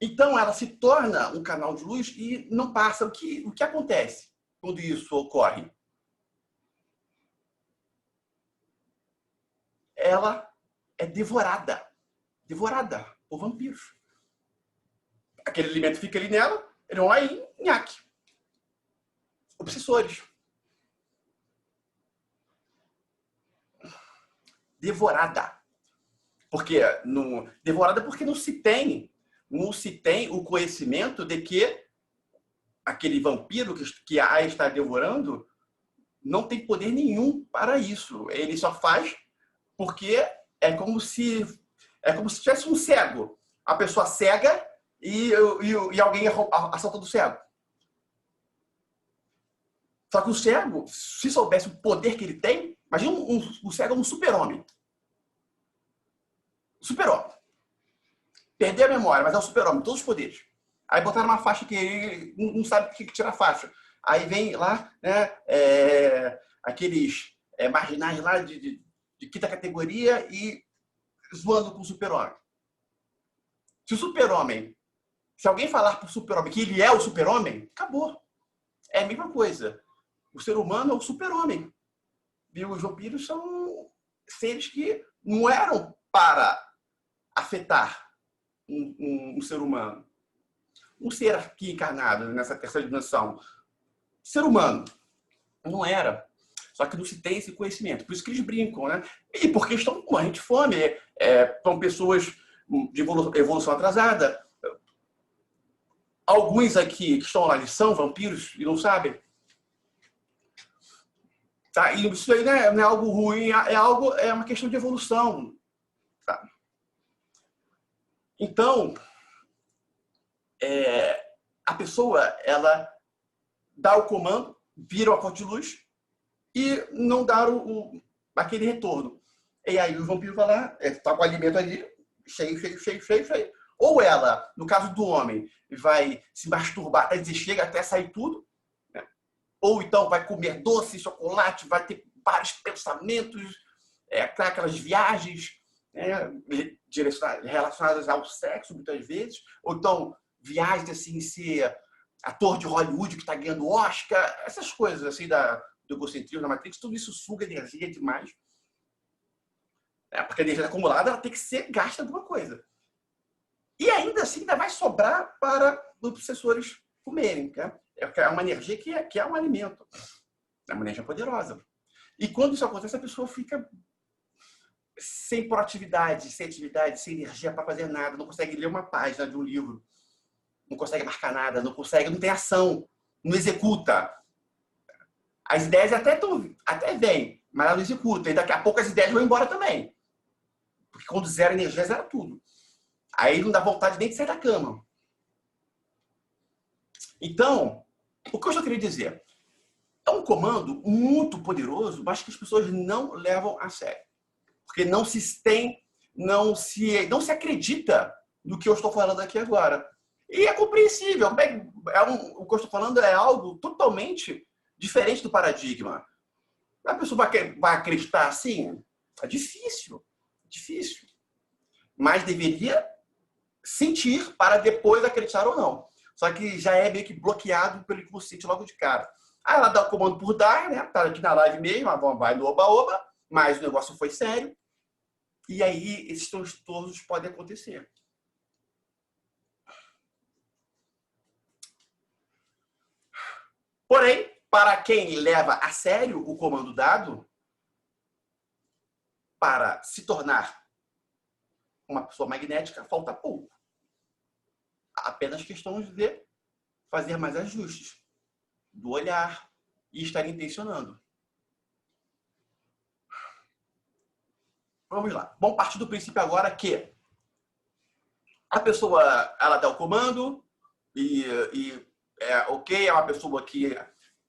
Então, ela se torna um canal de luz e não passa. O que acontece quando isso ocorre? Ela é devorada por vampiros. Aquele alimento fica ali nela, eles vão lá e nhaque. Obsessores. Devorada. Devorada porque não se tem o conhecimento de que aquele vampiro que a está devorando não tem poder nenhum para isso. Ele só faz porque é como se tivesse um cego. A pessoa cega e alguém assalta do cego. Só que o cego, se soubesse o poder que ele tem, imagina o cego é um super-homem. Super-homem. Perdeu a memória, mas é um super-homem, todos os poderes. Aí botaram uma faixa que ele não sabe o que tira a faixa. Aí vem lá, né, aqueles marginais lá de quinta categoria e zoando com o super-homem. Se alguém falar para o super-homem que ele é o super-homem, acabou. É a mesma coisa. O ser humano é o super-homem. E os vampiros são seres que não eram para afetar um ser humano. Um ser aqui encarnado nessa terceira dimensão. Ser humano. Não era. Só que não se tem esse conhecimento. Por isso que eles brincam, né? E porque estão com morrendo de fome. São pessoas de evolução atrasada. Alguns aqui que estão lá, eles são vampiros e não sabem. Tá? E isso aí não é algo ruim, é uma questão de evolução. Tá? Então, a pessoa, ela dá o comando, vira uma fonte de luz e não dá aquele retorno. E aí o vampiro vai lá, está com o alimento ali, cheio. Ou ela, no caso do homem, vai se masturbar até dizer chega, até sair tudo. Né? Ou então vai comer doce, chocolate, vai ter vários pensamentos, aquelas viagens relacionadas ao sexo, muitas vezes. Ou então viagens assim, ser ator de Hollywood que está ganhando Oscar, essas coisas assim do egocentrismo, da Matrix, tudo isso suga energia demais. Porque a energia acumulada ela tem que ser gasta em alguma coisa. E ainda assim ainda vai sobrar para os obsessores comerem. É uma energia que é um alimento. É uma energia poderosa. E quando isso acontece, a pessoa fica sem proatividade, sem atividade, sem energia para fazer nada, não consegue ler uma página de um livro, não consegue marcar nada, não tem ação, não executa. As ideias até vêm, mas ela não executa. E daqui a pouco as ideias vão embora também. Porque quando zero energia, zera tudo. Aí não dá vontade nem de sair da cama. Então, o que eu só queria dizer? É um comando muito poderoso, mas que as pessoas não levam a sério. Porque não se acredita no que eu estou falando aqui agora. E é compreensível. O que eu estou falando é algo totalmente diferente do paradigma. A pessoa vai acreditar assim? É difícil. Difícil. Mas deveria sentir para depois acreditar ou não. Só que já é meio que bloqueado pelo inconsciente logo de cara. Aí ela dá o comando por dar, né? Tá aqui na live mesmo, vai no oba-oba, mas o negócio foi sério. E aí esses transtornos podem acontecer. Porém, para quem leva a sério o comando dado, para se tornar uma pessoa magnética, falta pouco. Apenas questão de fazer mais ajustes do olhar e estar intencionando. Vamos lá. Vamos partir do princípio agora que a pessoa ela dá o comando e é uma pessoa que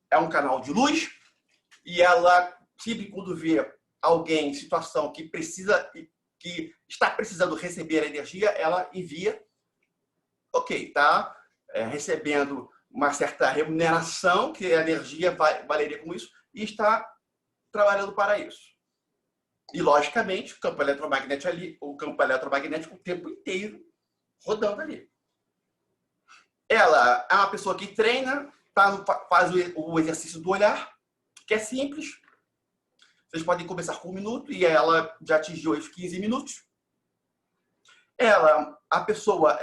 é um canal de luz e ela sempre quando vê alguém em situação que precisa que está precisando receber a energia, ela envia. Ok, está recebendo uma certa remuneração, que a energia valeria com isso, e está trabalhando para isso. E, logicamente, o campo eletromagnético o tempo inteiro rodando ali. Ela é uma pessoa que treina, faz o exercício do olhar, que é simples. Vocês podem começar com 1 minuto e ela já atingiu os 15 minutos. A pessoa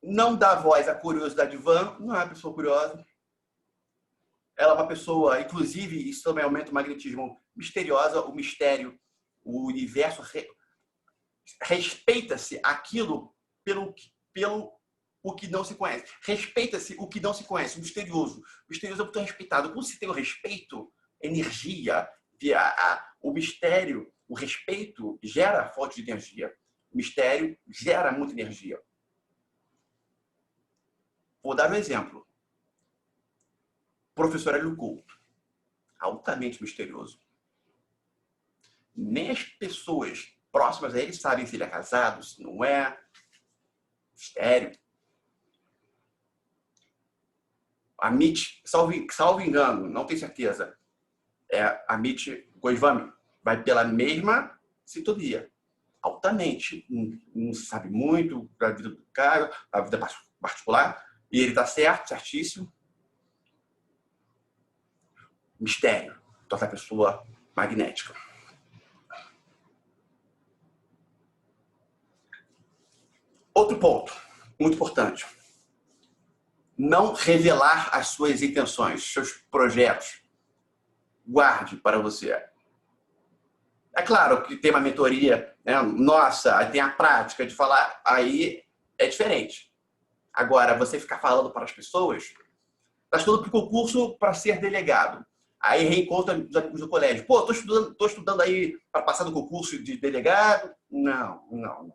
não dá voz à curiosidade vã, não é uma pessoa curiosa. Ela é uma pessoa, inclusive, isso também aumenta o magnetismo, misteriosa, o mistério, o universo. Respeita-se aquilo pelo o que não se conhece. Respeita-se o que não se conhece, o misterioso. O misterioso é muito respeitado. Quando se tem o respeito, energia, o mistério, o respeito gera fonte de energia. O mistério gera muita energia. Vou dar um exemplo. Professor Hélio Couto, altamente misterioso. Nem as pessoas próximas a ele sabem se ele é casado, se não é. Mistério. A Amit, salvo engano, não tenho certeza, a Amit Goswami vai pela mesma sintonia. Altamente. Não sabe muito da vida do cara, da vida particular. E ele está certo, certíssimo. Mistério. Então, essa pessoa magnética. Outro ponto, muito importante. Não revelar as suas intenções, seus projetos. Guarde para você. É claro que tem uma mentoria, né? Nossa, tem a prática de falar, aí é diferente. Agora, você ficar falando para as pessoas, está estudando para o concurso para ser delegado. Aí reencontra os amigos do colégio. Pô, estou estudando aí para passar no concurso de delegado. Não. O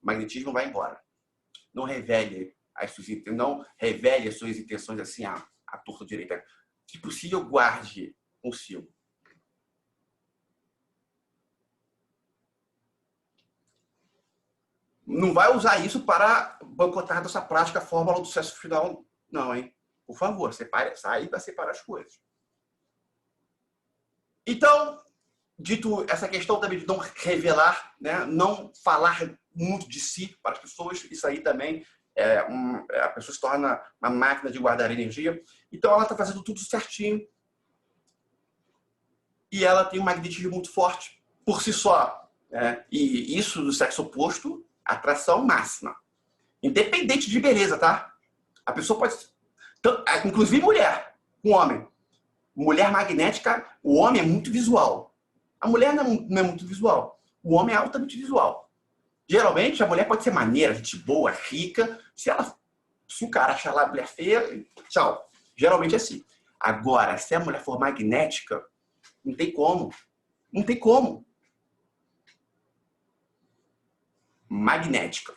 magnetismo vai embora. Não revele as suas intenções assim à torta direita. Se possível, guarde consigo. Não vai usar isso para boicotar dessa prática a fórmula do sucesso final, não, hein? Por favor, separe, sai para separar as coisas. Então, dito essa questão também de não revelar, né? Não falar muito de si para as pessoas, isso aí também a pessoa se torna uma máquina de guardar energia. Então, ela está fazendo tudo certinho. E ela tem um magnetismo muito forte por si só. Né? E isso do sexo oposto, atração máxima. Independente de beleza, tá? A pessoa pode... Inclusive mulher, um homem. Mulher magnética, o homem é muito visual. A mulher não é muito visual. O homem é altamente visual. Geralmente, a mulher pode ser maneira, gente boa, rica. Se o cara achar lá a mulher feia, tchau. Geralmente é assim. Agora, se a mulher for magnética, não tem como. Não tem como. Magnética.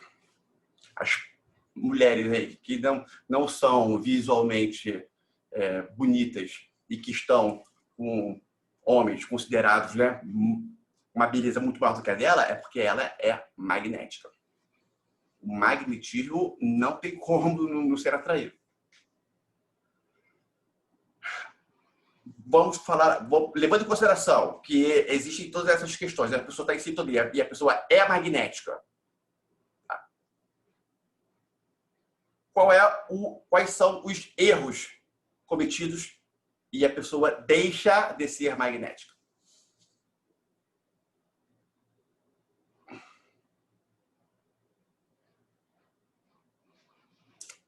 As mulheres aí que não são visualmente bonitas e que estão com homens considerados, né, uma beleza muito maior do que a dela, é porque ela é magnética. O magnetismo não tem como não ser atraído. Vamos falar, levando em consideração que existem todas essas questões, a pessoa está em sintonia e a pessoa é magnética. Quais são os erros cometidos e a pessoa deixa de ser magnética?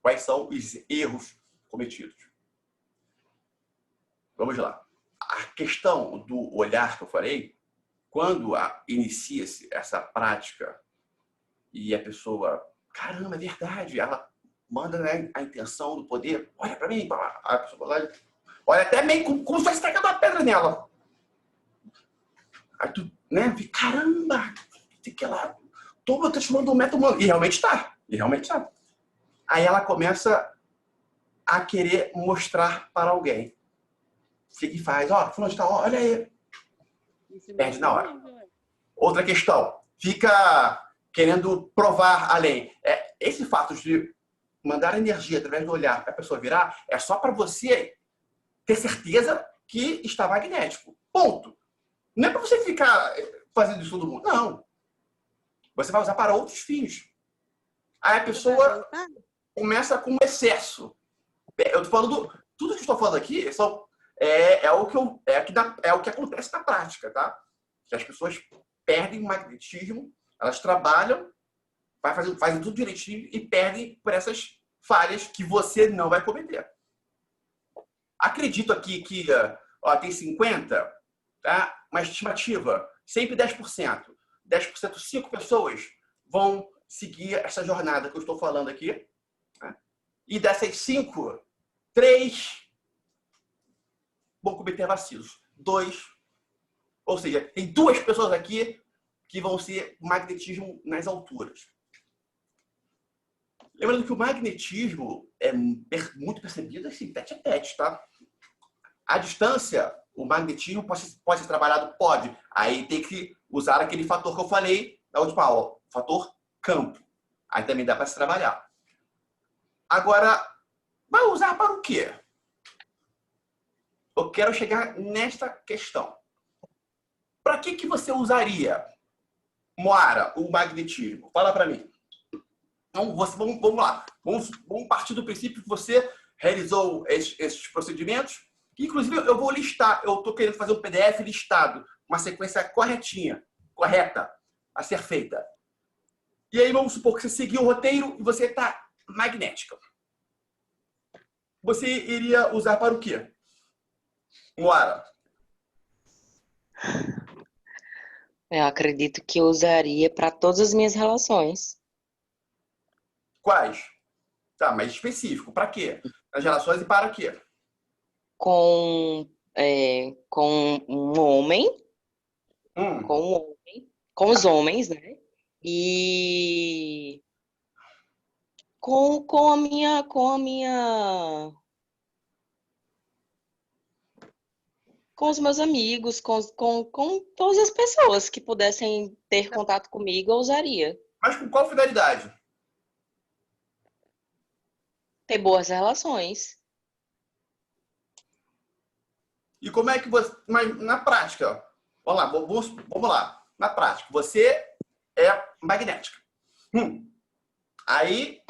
Quais são os erros cometidos? Vamos lá. A questão do olhar que eu falei, quando inicia-se essa prática e a pessoa, caramba, é verdade, ela manda, né, a intenção do poder, olha para mim, a pessoa olha até meio como se fosse tacando uma pedra nela. Aí tu, né, caramba, tem que lá, toma, tá te mandando um método, e realmente está. Aí ela começa a querer mostrar para alguém. O que faz? Ó, fulano está, olha aí. Perde na hora. Outra questão, fica querendo provar além. Esse fato de mandar energia através do olhar para a pessoa virar é só para você ter certeza que está magnético. Ponto. Não é para você ficar fazendo isso todo mundo. Não. Você vai usar para outros fins. Aí a pessoa começa com excesso. Eu estou falando... Tudo que eu estou falando aqui é o que acontece na prática, tá? Que as pessoas perdem o magnetismo, elas trabalham, fazem tudo direitinho e perdem por essas falhas que você não vai cometer. Acredito aqui que tem 50, tá? Uma estimativa, sempre 10%. 10%, 5 pessoas vão seguir essa jornada que eu estou falando aqui. Tá? E dessas 5, 3 vão cometer vacilos. 2, ou seja, tem 2 pessoas aqui que vão ser magnetismo nas alturas. Lembrando que o magnetismo é muito percebido assim, tete a tete, tá? À distância, o magnetismo pode ser trabalhado? Pode. Aí tem que usar aquele fator que eu falei na última aula, o fator campo. Aí também dá para se trabalhar. Agora, vai usar para o quê? Eu quero chegar nesta questão. Para que você usaria, Moara, o magnetismo? Fala para mim. Então, vamos lá. Vamos partir do princípio que você realizou esses procedimentos. Inclusive, eu vou listar. Eu estou querendo fazer um PDF listado. Uma sequência correta a ser feita. E aí, vamos supor que você seguiu o roteiro e você está magnética. Você iria usar para o quê? Moara. Eu acredito que eu usaria para todas as minhas relações. Quais? Tá, mais específico. Para quê? Nas relações e para quê? Com um homem. Com os homens, né? E com os meus amigos, com todas as pessoas que pudessem ter contato comigo, eu usaria. Mas com qual finalidade? Ter boas relações. E como é que você... Mas na prática, vamos lá. Na prática, você é magnética. Aí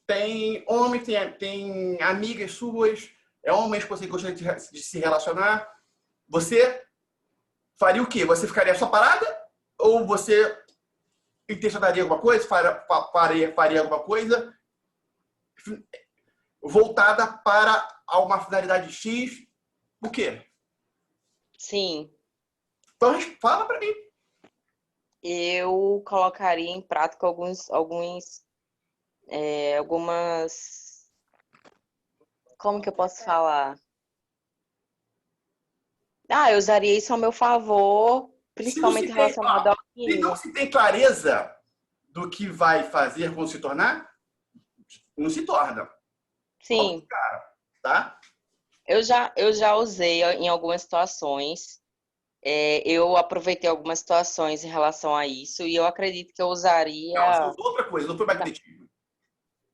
tem homens, tem amigas suas, homens que você gostaria de se relacionar. Você faria o quê? Você ficaria só parada? Ou você intencionaria alguma coisa? Faria alguma coisa voltada para uma finalidade X? O quê? Sim. Então, fala para mim. Eu colocaria em prática algumas... Como que eu posso falar? Eu usaria isso ao meu favor, principalmente relacionado ao E não se tem clareza do que vai fazer quando se tornar, não se torna. Sim. Cara, tá? Eu já usei em algumas situações. Eu aproveitei algumas situações em relação a isso e eu acredito que eu usaria... Não, você usou outra coisa, não foi magnetismo.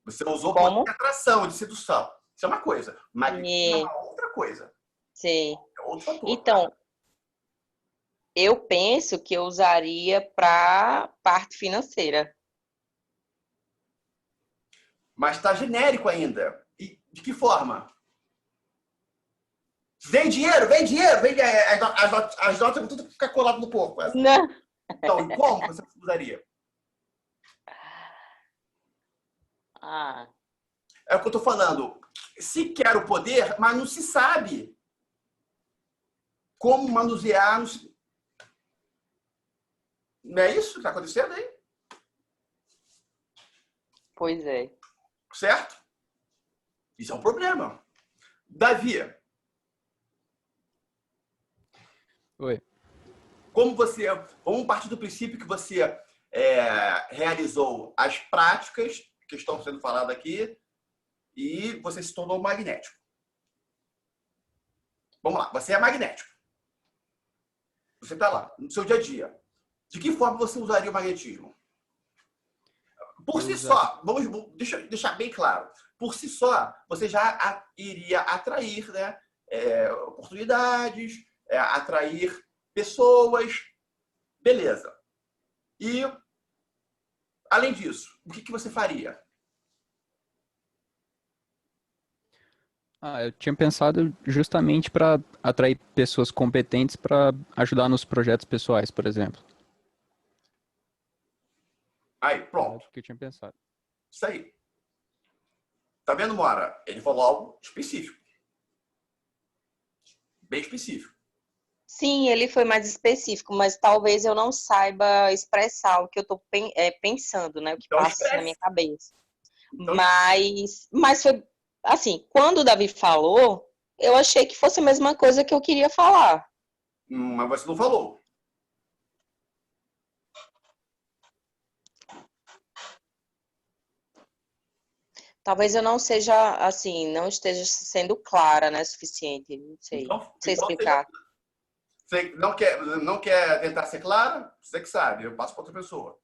Você usou poder de atração, de sedução. Isso é uma coisa. Magnetismo é uma outra coisa. Sim. É outro fator. Então, eu penso que eu usaria para parte financeira. Mas está genérico ainda. E de que forma? Vem dinheiro, vem dinheiro, vem as notas vão tudo ficar colado no corpo. Não. Então, como você usaria? É o que eu estou falando. Se quer o poder, mas não se sabe como manusear. Não é isso que está acontecendo aí? Pois é. Certo? Isso é um problema. Davi. Oi. Vamos partir do princípio que você realizou as práticas que estão sendo faladas aqui e você se tornou magnético. Vamos lá, você é magnético. Você está lá, no seu dia a dia. De que forma você usaria o magnetismo? Por si só, deixa eu deixar bem claro. Por si só, você já iria atrair, né, oportunidades, atrair pessoas. Beleza. E, além disso, o que você faria? Eu tinha pensado justamente para atrair pessoas competentes para ajudar nos projetos pessoais, por exemplo. Aí, pronto. É o que eu tinha pensado. Isso aí. Tá vendo, Mora? Ele falou algo específico. Bem específico. Sim, ele foi mais específico, mas talvez eu não saiba expressar o que eu estou pensando, né? O que Então, passa na minha cabeça. Então, Mas foi assim, quando o Davi falou, eu achei que fosse a mesma coisa que eu queria falar. Mas você não falou. Talvez eu não seja, assim, não esteja sendo clara, né, suficiente, não sei. Não sei explicar. Você não quer tentar ser clara? Você que sabe, eu passo para outra pessoa.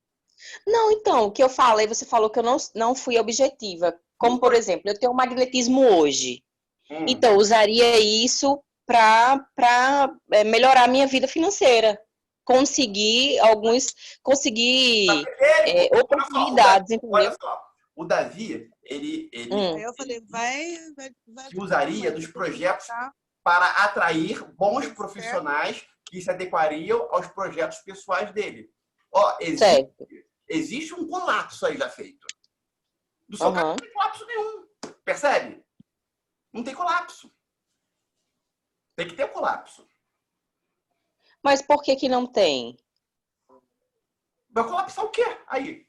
Não, então, o que eu falei, você falou que eu não fui objetiva. Como, por exemplo, eu tenho um magnetismo hoje. Então, eu usaria isso para melhorar a minha vida financeira. Conseguir oportunidades, entendeu? Olha só, o Davi, ele Eu falei, vai se usaria dos projetos para atrair bons profissionais que se adequariam aos projetos pessoais dele. Ó, existe um colapso aí já feito. Do seu caso não tem colapso nenhum. Percebe? Não tem colapso. Tem que ter um colapso. Mas por que não tem? Vai colapsar o quê aí?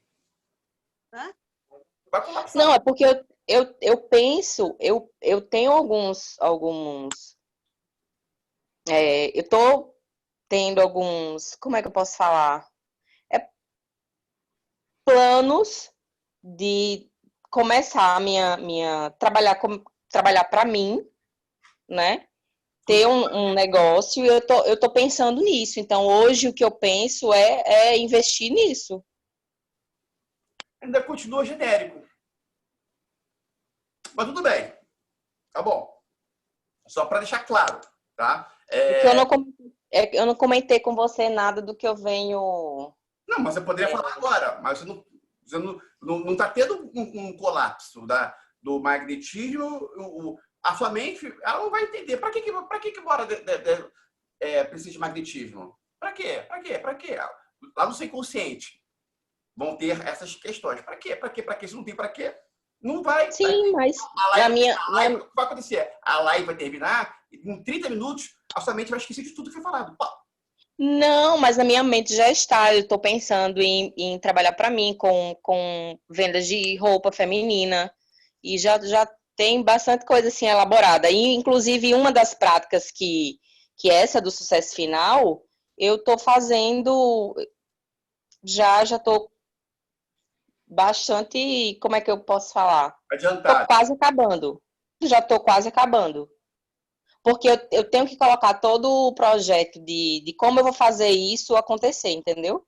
Vai colapsar. Não, é porque eu penso, eu tenho alguns eu tô tendo alguns, como é que eu posso falar? Planos de começar a trabalhar para mim, né? Ter um negócio e eu tô pensando nisso. Então, hoje o que eu penso é investir nisso. Ainda continua genérico. Mas tudo bem. Tá bom. Só para deixar claro, tá? Eu não comentei com você nada do que eu venho... Não, mas você poderia falar agora. Mas você não está tendo um colapso do magnetismo. A sua mente, ela não vai entender. Para que bora precisa de magnetismo? Para quê? Lá no seu inconsciente vão ter essas questões. Para quê? Se não tem para quê, não vai. Sim, mas o que vai acontecer? A live vai terminar e em 30 minutos a sua mente vai esquecer de tudo que foi falado. Não, mas na minha mente já está. Eu estou pensando em trabalhar para mim com vendas de roupa feminina e já tem bastante coisa assim elaborada. E, inclusive, uma das práticas que essa do sucesso final, eu estou fazendo, já estou bastante, como é que eu posso falar? Adiantado. Estou quase acabando. Já estou quase acabando. Porque eu tenho que colocar todo o projeto de como eu vou fazer isso acontecer, entendeu?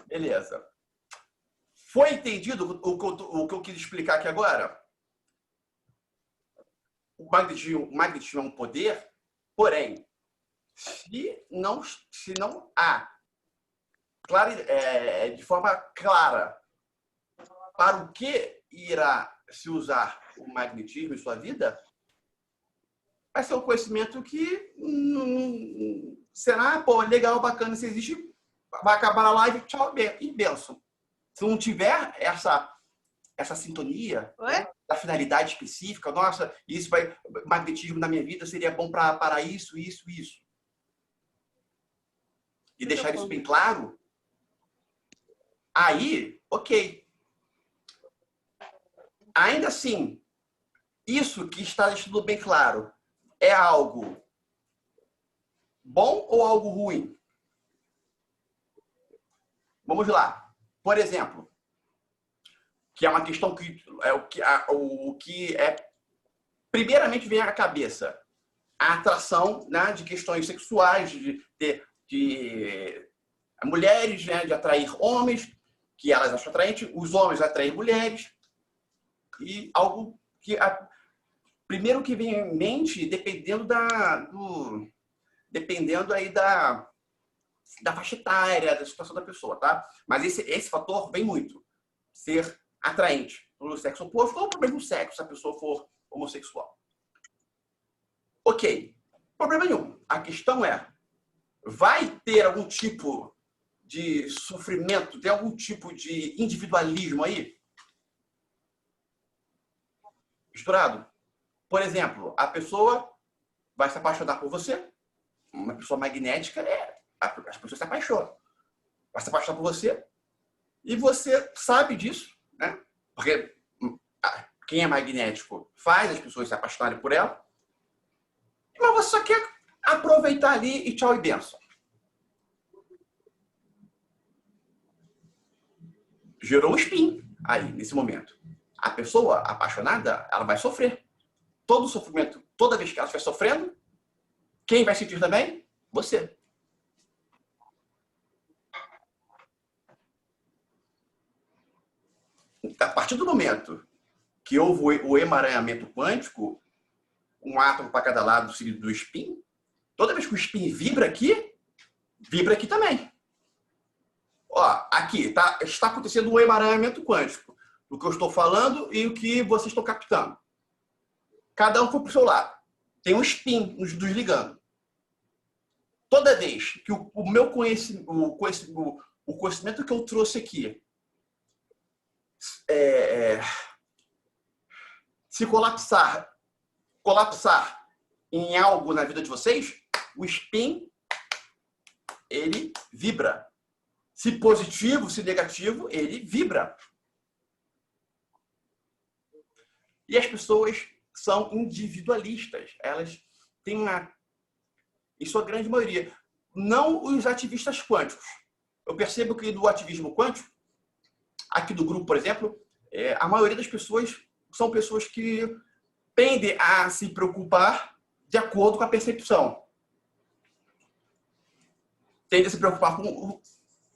Beleza. Foi entendido o que eu quis explicar aqui agora? O magnetismo é um poder, porém, se não há de forma clara para o que irá se usar o magnetismo em sua vida, vai ser um conhecimento que será, legal, bacana, se existe, vai acabar a live, tchau, e benção. Se não tiver essa sintonia, né, da finalidade específica, nossa, isso magnetismo na minha vida seria bom para isso. E deixar isso bem claro, aí, ok. Ainda assim, isso que está deixando bem claro, é algo bom ou algo ruim? Vamos lá. Por exemplo, que é uma questão que o que primeiramente vem à cabeça, a atração, né, de questões sexuais, de mulheres, né, de atrair homens, que elas acham atraente, os homens atrair mulheres, e algo que primeiro que vem em mente, dependendo aí da faixa etária, da situação da pessoa, tá? Mas esse fator vem muito, ser atraente pelo sexo oposto ou pelo mesmo sexo, se a pessoa for homossexual. Ok, problema nenhum. A questão é, vai ter algum tipo de sofrimento, tem algum tipo de individualismo aí? Misturado? Por exemplo, a pessoa vai se apaixonar por você, uma pessoa magnética, as pessoas se apaixonam. Vai se apaixonar por você e você sabe disso, né? Porque quem é magnético faz as pessoas se apaixonarem por ela, mas você só quer aproveitar ali e tchau e benção. Gerou um spin aí, nesse momento. A pessoa apaixonada, ela vai sofrer. Todo o sofrimento, toda vez que ela estiver sofrendo, quem vai sentir também? Você. A partir do momento que houve o emaranhamento quântico, um átomo para cada lado seguido do spin, toda vez que o spin vibra aqui também. Ó, aqui está acontecendo um emaranhamento quântico. O que eu estou falando e o que vocês estão captando. Cada um foi para o seu lado. Tem um spin nos ligando. Toda vez que o meu conhecimento, o conhecimento que eu trouxe aqui se colapsar em algo na vida de vocês, o spin, ele vibra. Se positivo, se negativo, ele vibra. E as pessoas são individualistas. Elas têm em sua grande maioria, não os ativistas quânticos. Eu percebo que do ativismo quântico, aqui do grupo, por exemplo, a maioria das pessoas são pessoas que tendem a se preocupar de acordo com a percepção. Tendem a se preocupar com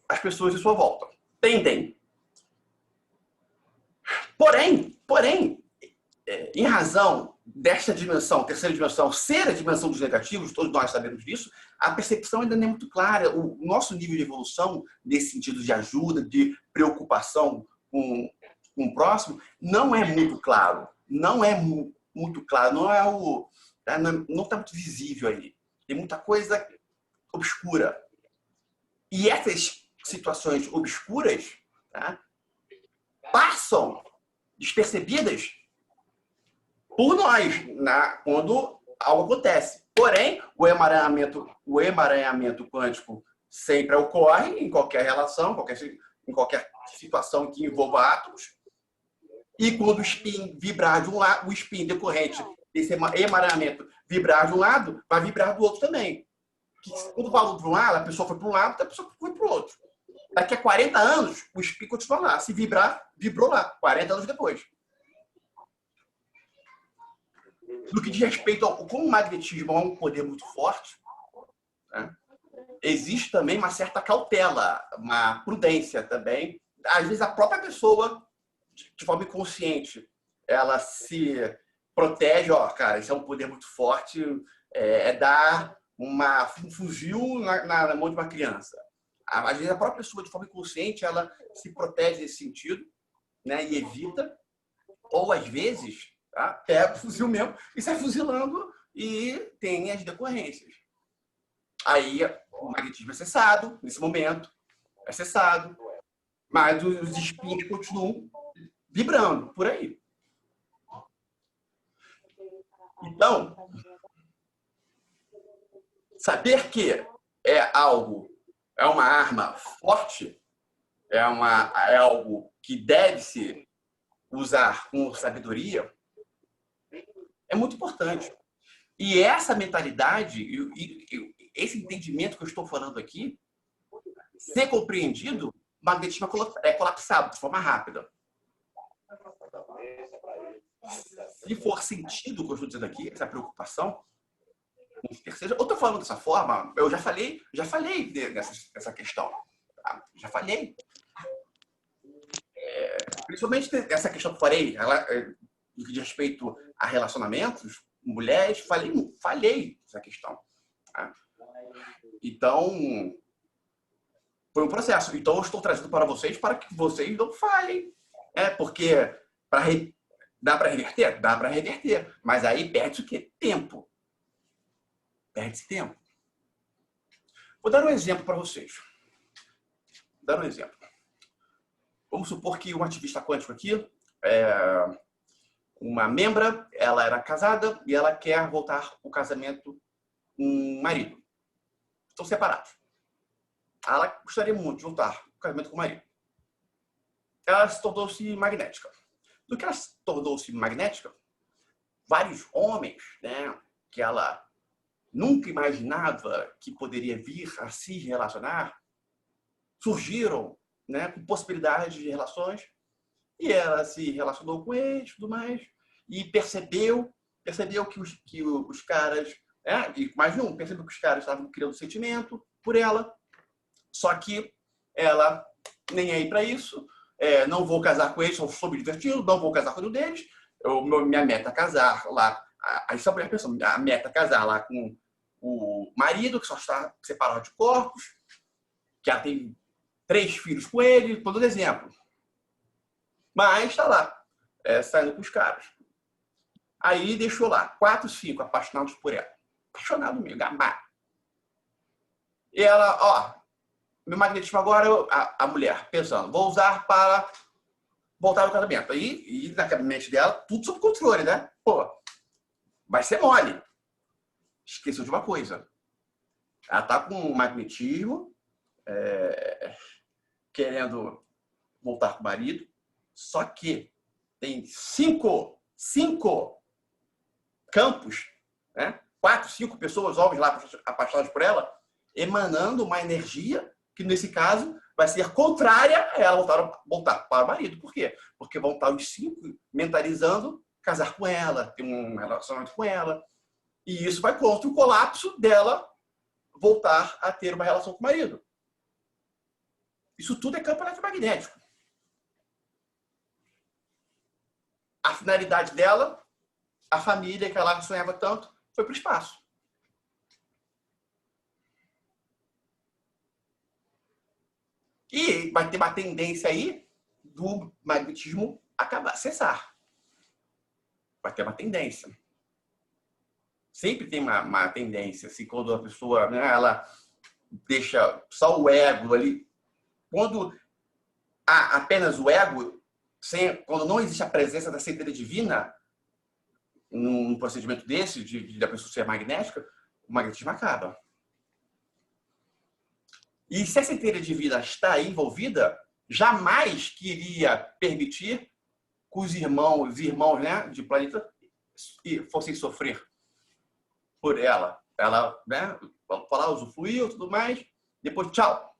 as pessoas em sua volta. Tendem. Porém, em razão desta dimensão, terceira dimensão, ser a dimensão dos negativos, todos nós sabemos disso, a percepção ainda não é muito clara. O nosso nível de evolução, nesse sentido de ajuda, de preocupação com o próximo, não é muito claro. Não é muito claro. Não está muito visível aí. Tem muita coisa obscura. E essas situações obscuras, tá, passam despercebidas por nós, quando algo acontece. Porém, o emaranhamento quântico sempre ocorre em qualquer relação, em qualquer situação que envolva átomos. E quando o spin vibrar de um lado, o spin decorrente desse emaranhamento vibrar de um lado, vai vibrar do outro também. Quando falou para um lado, a pessoa foi para um lado, a pessoa foi para o outro. Daqui a 40 anos, o spin continua lá. Se vibrar, vibrou lá. 40 anos depois. No que diz respeito ao como o magnetismo é um poder muito forte, né, existe também uma certa cautela, uma prudência também. Às vezes a própria pessoa, de forma inconsciente, ela se protege. Ó, cara, isso é um poder muito forte, dar um fuzil na mão de uma criança. Às vezes a própria pessoa, de forma inconsciente, ela se protege nesse sentido, né, e evita. Ou às vezes, tá, pega o fuzil mesmo e sai fuzilando e tem as decorrências. Aí o magnetismo é cessado, nesse momento, é cessado, mas os spins continuam vibrando por aí. Então, saber que é uma arma forte, é algo que deve-se usar com sabedoria, é muito importante. E essa mentalidade, esse entendimento que eu estou falando aqui, ser compreendido, o magnetismo é colapsado de forma rápida. Se for sentido o que eu estou dizendo aqui, essa preocupação, eu estou falando dessa forma, eu já falei dessa questão. Já falei. Principalmente essa questão que eu falei, no que diz respeito a relacionamentos, mulheres, falhei essa questão. Tá? Então, foi um processo. Então, eu estou trazendo para vocês para que vocês não falhem. Porque dá para reverter? Dá para reverter. Mas aí perde o quê? Tempo. Perde-se tempo. Vou dar um exemplo para vocês. Vou dar um exemplo. Vamos supor que um ativista quântico aqui, uma membra, ela era casada e ela quer voltar o casamento com o marido. Estão separados. Ela gostaria muito de voltar o casamento com o marido. Ela se tornou-se magnética. Do que ela se tornou-se magnética, vários homens, né, que ela nunca imaginava que poderia vir a se relacionar, surgiram, né, com possibilidades de relações, e ela se relacionou com eles, tudo mais, e percebeu que os caras, e mais de um, percebeu que os caras estavam criando sentimento por ela, só que ela nem aí para isso, não vou casar com eles, estou me divertindo, não vou casar com um deles, minha meta é casar lá, essa mulher pensou, a meta é casar lá com o marido, que só está separado de corpos, que ela tem 3 filhos com ele, todo exemplo. Mas está lá, saindo com os caras. Aí deixou lá 4, 5 apaixonados por ela. Apaixonado mesmo, gambá. E ela, meu magnetismo agora, a mulher, pensando, vou usar para voltar ao casamento. E na mente dela, tudo sob controle, né? Pô, vai ser mole. Esqueceu de uma coisa. Ela tá com um magnetismo, querendo voltar com o marido, só que tem 5 campos, né? 4, 5 pessoas, homens lá apaixonados por ela, emanando uma energia que, nesse caso, vai ser contrária a ela voltar para o marido. Por quê? Porque vão estar os 5 mentalizando casar com ela, ter um relacionamento com ela. E isso vai contra o colapso dela voltar a ter uma relação com o marido. Isso tudo é campo eletromagnético. A finalidade dela, a família que ela sonhava tanto, foi para o espaço. E vai ter uma tendência aí do magnetismo cessar. Vai ter uma tendência. Sempre tem uma tendência, assim, quando a pessoa, né, ela deixa só o ego ali. Quando há apenas o ego, quando não existe a presença da centelha divina, num procedimento desse, da pessoa ser magnética, o magnetismo acaba. E se a centelha divina está aí envolvida, jamais queria permitir que os irmãos, né, de planeta fossem sofrer por ela. Ela, né, falar, usufruiu, tudo mais, depois tchau.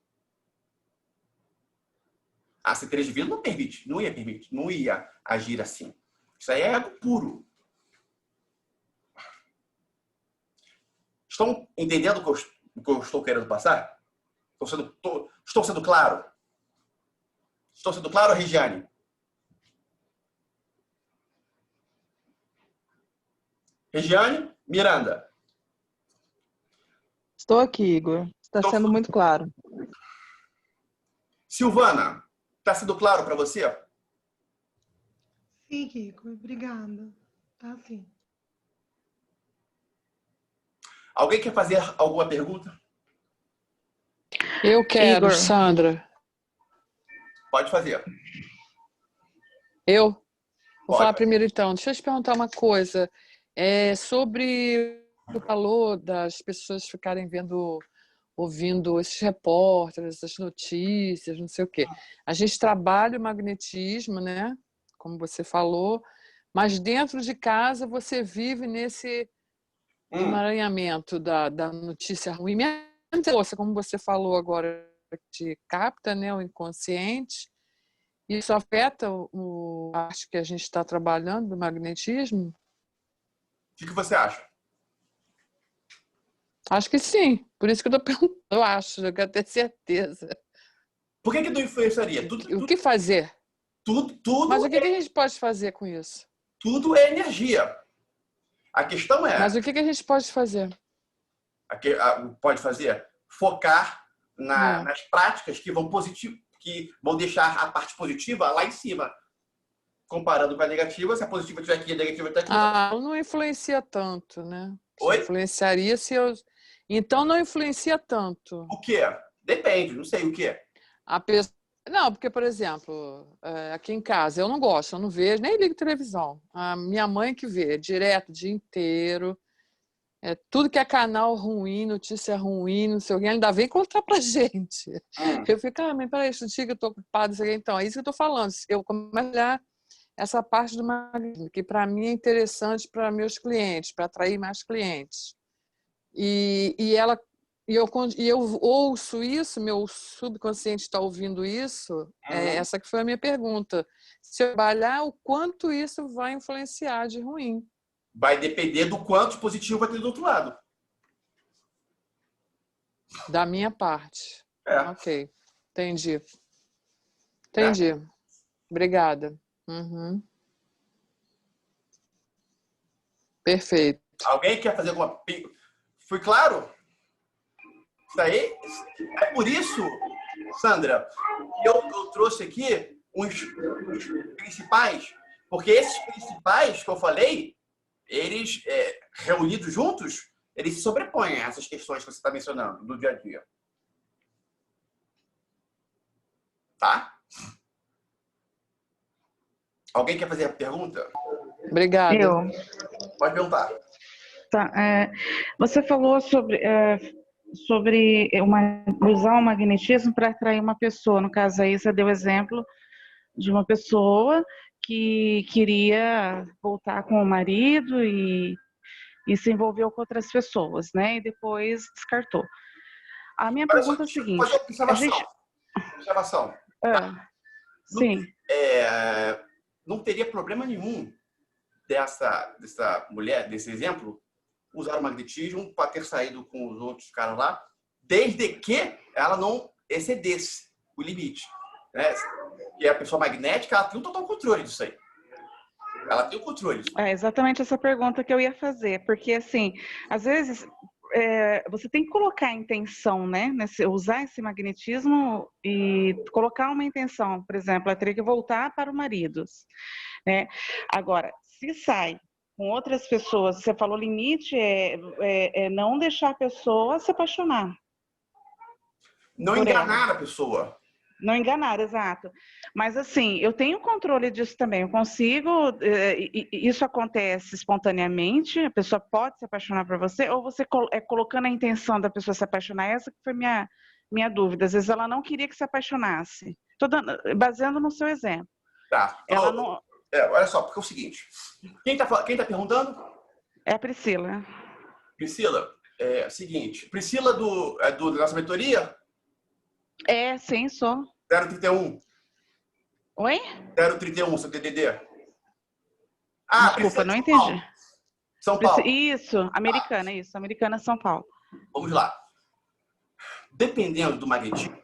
A centelha divina não permite, não ia permitir, não ia agir assim. Isso aí é ego puro. Estão entendendo o que eu estou querendo passar? Estou sendo claro? Estou sendo claro, Regiane? Regiane? Miranda? Estou aqui, Igor. Está sendo muito claro. Silvana, está sendo claro para você? Sim, Igor. Obrigada. Tá sim. Alguém quer fazer alguma pergunta? Eu quero, Igor. Sandra. Pode fazer. Eu? Vou Pode. falar primeiro então. Deixa eu te perguntar uma coisa. Sobre o que falou das pessoas ficarem ouvindo esses repórteres, essas notícias, não sei o quê. A gente trabalha o magnetismo, né? Como você falou, mas dentro de casa você vive nesse emaranhamento da notícia ruim. Força, como você falou agora, te capta, né, o inconsciente. Isso afeta a parte que a gente está trabalhando do magnetismo? O que você acha? Acho que sim. Por isso que eu estou perguntando. Eu acho, eu quero ter certeza. Por que não influenciaria? O que fazer? Tudo. Mas o que a gente pode fazer com isso? Tudo é energia. A questão é... Mas o que a gente pode fazer? Pode fazer? Focar nas práticas que vão deixar a parte positiva lá em cima. Comparando com a negativa, se a positiva estiver aqui, a negativa está aqui. Não influencia tanto, né? Oi? Influenciaria se eu... Então não influencia tanto. O quê? Depende, não sei o quê. A pessoa... Não, porque, por exemplo, aqui em casa, eu não gosto, eu não vejo, nem ligo televisão. A minha mãe que vê direto, o dia inteiro. Tudo que é canal ruim, notícia ruim, não sei o que, ainda vem contar pra gente. Eu fico, mas peraí, isso dia que eu tô ocupado, isso aqui. Então, é isso que eu tô falando. Eu começo a olhar essa parte do magnetismo, que para mim é interessante para meus clientes, para atrair mais clientes. E eu ouço isso, meu subconsciente está ouvindo isso, essa que foi a minha pergunta. Se eu trabalhar, o quanto isso vai influenciar de ruim? Vai depender do quanto positivo vai ter do outro lado. Da minha parte. Ok, entendi. Obrigada. Uhum. Perfeito. Alguém quer fazer alguma... Foi claro? Isso aí, é por isso, Sandra, eu trouxe aqui os principais, porque esses principais que eu falei, eles, reunidos juntos, eles se sobrepõem a essas questões que você está mencionando do dia a dia. Tá? Alguém quer fazer a pergunta? Obrigada. Eu. Pode perguntar. Tá, você falou sobre usar o magnetismo para atrair uma pessoa. No caso aí, você deu o exemplo de uma pessoa que queria voltar com o marido e se envolveu com outras pessoas, né? E depois descartou. A minha pergunta é a seguinte... Observação. Sim. Não teria problema nenhum dessa mulher, desse exemplo, usar o magnetismo para ter saído com os outros caras lá, desde que ela não excedesse o limite. Né? E a pessoa magnética, ela tem um total controle disso aí. Ela tem o controle disso. É exatamente essa pergunta que eu ia fazer, porque assim, às vezes você tem que colocar a intenção, né? Usar esse magnetismo e colocar uma intenção. Por exemplo, ela teria que voltar para o marido, né? Agora, se sai com outras pessoas, você falou limite é não deixar a pessoa se apaixonar. Não enganar a pessoa. Não enganar, exato. Mas assim, eu tenho controle disso também. Eu consigo, isso acontece espontaneamente, a pessoa pode se apaixonar por você, ou você colocando a intenção da pessoa se apaixonar, essa que foi minha dúvida. Às vezes ela não queria que se apaixonasse. Baseando no seu exemplo. Tá. Ela não... olha só, porque é o seguinte. Quem tá perguntando? É a Priscila. Priscila, é o seguinte. Priscila da nossa mentoria? Sim, sou. 031. Oi? 031, seu DDD. Desculpa, não entendi. São Paulo. Isso, americana, isso. Americana, São Paulo. Vamos lá. Dependendo do magnetismo,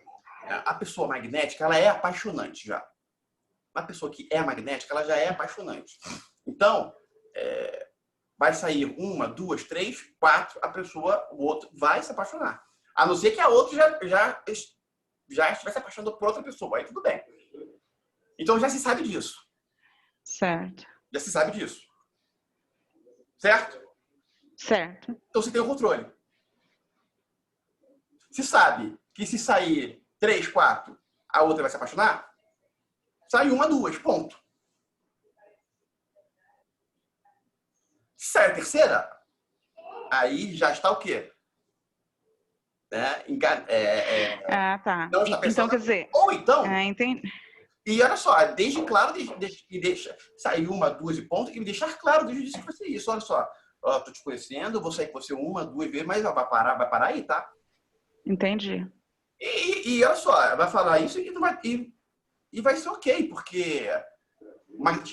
a pessoa magnética, ela é apaixonante já. Uma pessoa que é magnética, ela já é apaixonante. Então, vai sair 1, 2, 3, 4, o outro vai se apaixonar. A não ser que a outra já estivesse apaixonado por outra pessoa, aí tudo bem. Então já se sabe disso. Certo. Já se sabe disso. Certo? Certo. Então você tem o controle. Se sabe que se sair 3, 4, a outra vai se apaixonar, sai 1, 2, ponto. Se sai a terceira, aí já está o quê? Tá. Não está pensando. Então, quer dizer... Ou então... entendi. E olha só, deixa sair 1, 2 e ponto, e me deixar claro desde o início que vai ser isso. Olha só, tô te conhecendo, vou sair com você 1, 2 vezes, mas vai parar aí, tá? Entendi. E olha só, vai falar isso e vai ser ok, porque...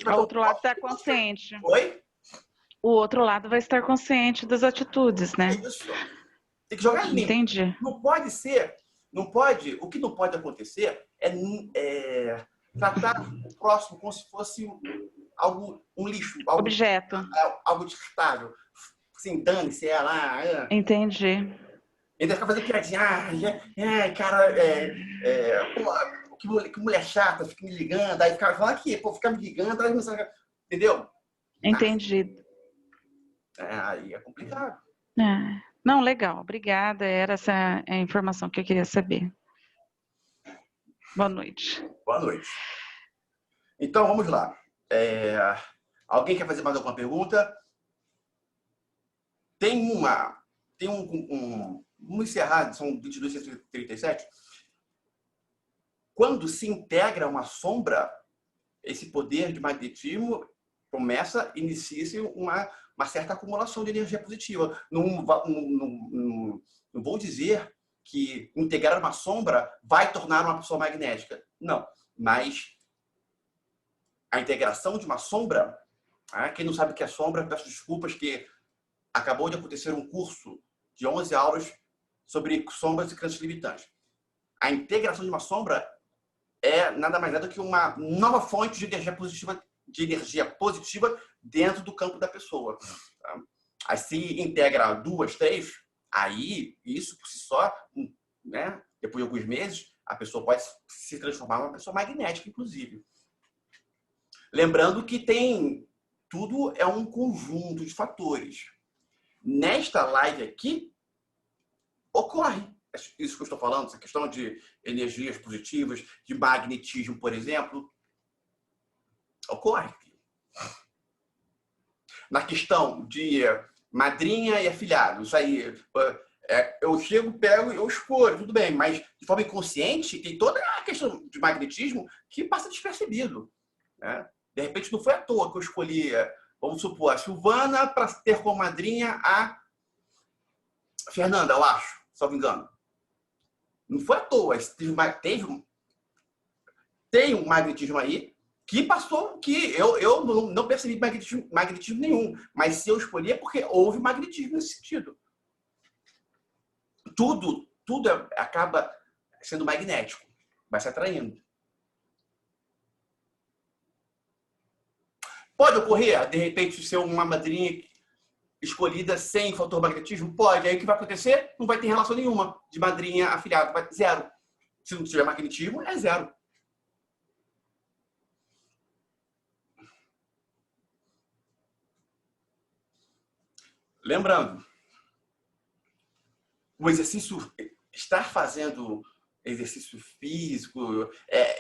O outro lado está consciente. Oi? O outro lado vai estar consciente das atitudes, né? Isso. Tem que jogar limpo. Entendi. Não pode ser, o que não pode acontecer tratar o próximo como se fosse um lixo. Objeto. Algo descartável. Assim, dane-se ela. Entendi. Ainda fica fazendo piadinha. Cara, pô, que mulher chata, fica me ligando. Aí fica falando aqui, pô, fica me ligando. Entendeu? Entendi. Aí é complicado. Não, legal. Obrigada. Era essa a informação que eu queria saber. Boa noite. Boa noite. Então, vamos lá. Alguém quer fazer mais alguma pergunta? Vamos encerrar, são 22h37. Quando se integra uma sombra, esse poder de magnetismo inicia-se uma certa acumulação de energia positiva. Não vou dizer que integrar uma sombra vai tornar uma pessoa magnética. Não, mas a integração de uma sombra, quem não sabe o que é sombra, peço desculpas, que acabou de acontecer um curso de 11 aulas sobre sombras e crenças limitantes. A integração de uma sombra é nada mais do que uma nova fonte de energia positiva dentro do campo da pessoa. Tá? Aí se integra 2, 3, aí isso por si só, né, depois de alguns meses, a pessoa pode se transformar em uma pessoa magnética, inclusive. Lembrando que tudo é um conjunto de fatores. Nesta live aqui, ocorre isso que eu estou falando, essa questão de energias positivas, de magnetismo, por exemplo, ocorre. Na questão de madrinha e afilhado, isso aí, eu chego, pego, eu escolho, tudo bem, mas de forma inconsciente tem toda a questão de magnetismo que passa despercebido, né? De repente não foi à toa que eu escolhi, vamos supor, a Silvana para ter como madrinha a Fernanda, eu acho, se não me engano. Não foi à toa, tem um magnetismo aí que passou, que eu não percebi magnetismo nenhum, mas se eu escolhi é porque houve magnetismo nesse sentido. Tudo acaba sendo magnético, vai se atraindo. Pode ocorrer, de repente, ser uma madrinha escolhida sem fator magnetismo? Pode. Aí o que vai acontecer? Não vai ter relação nenhuma de madrinha afilhado, vai ter zero. Se não tiver magnetismo, é zero. Lembrando, o exercício, estar fazendo exercício físico,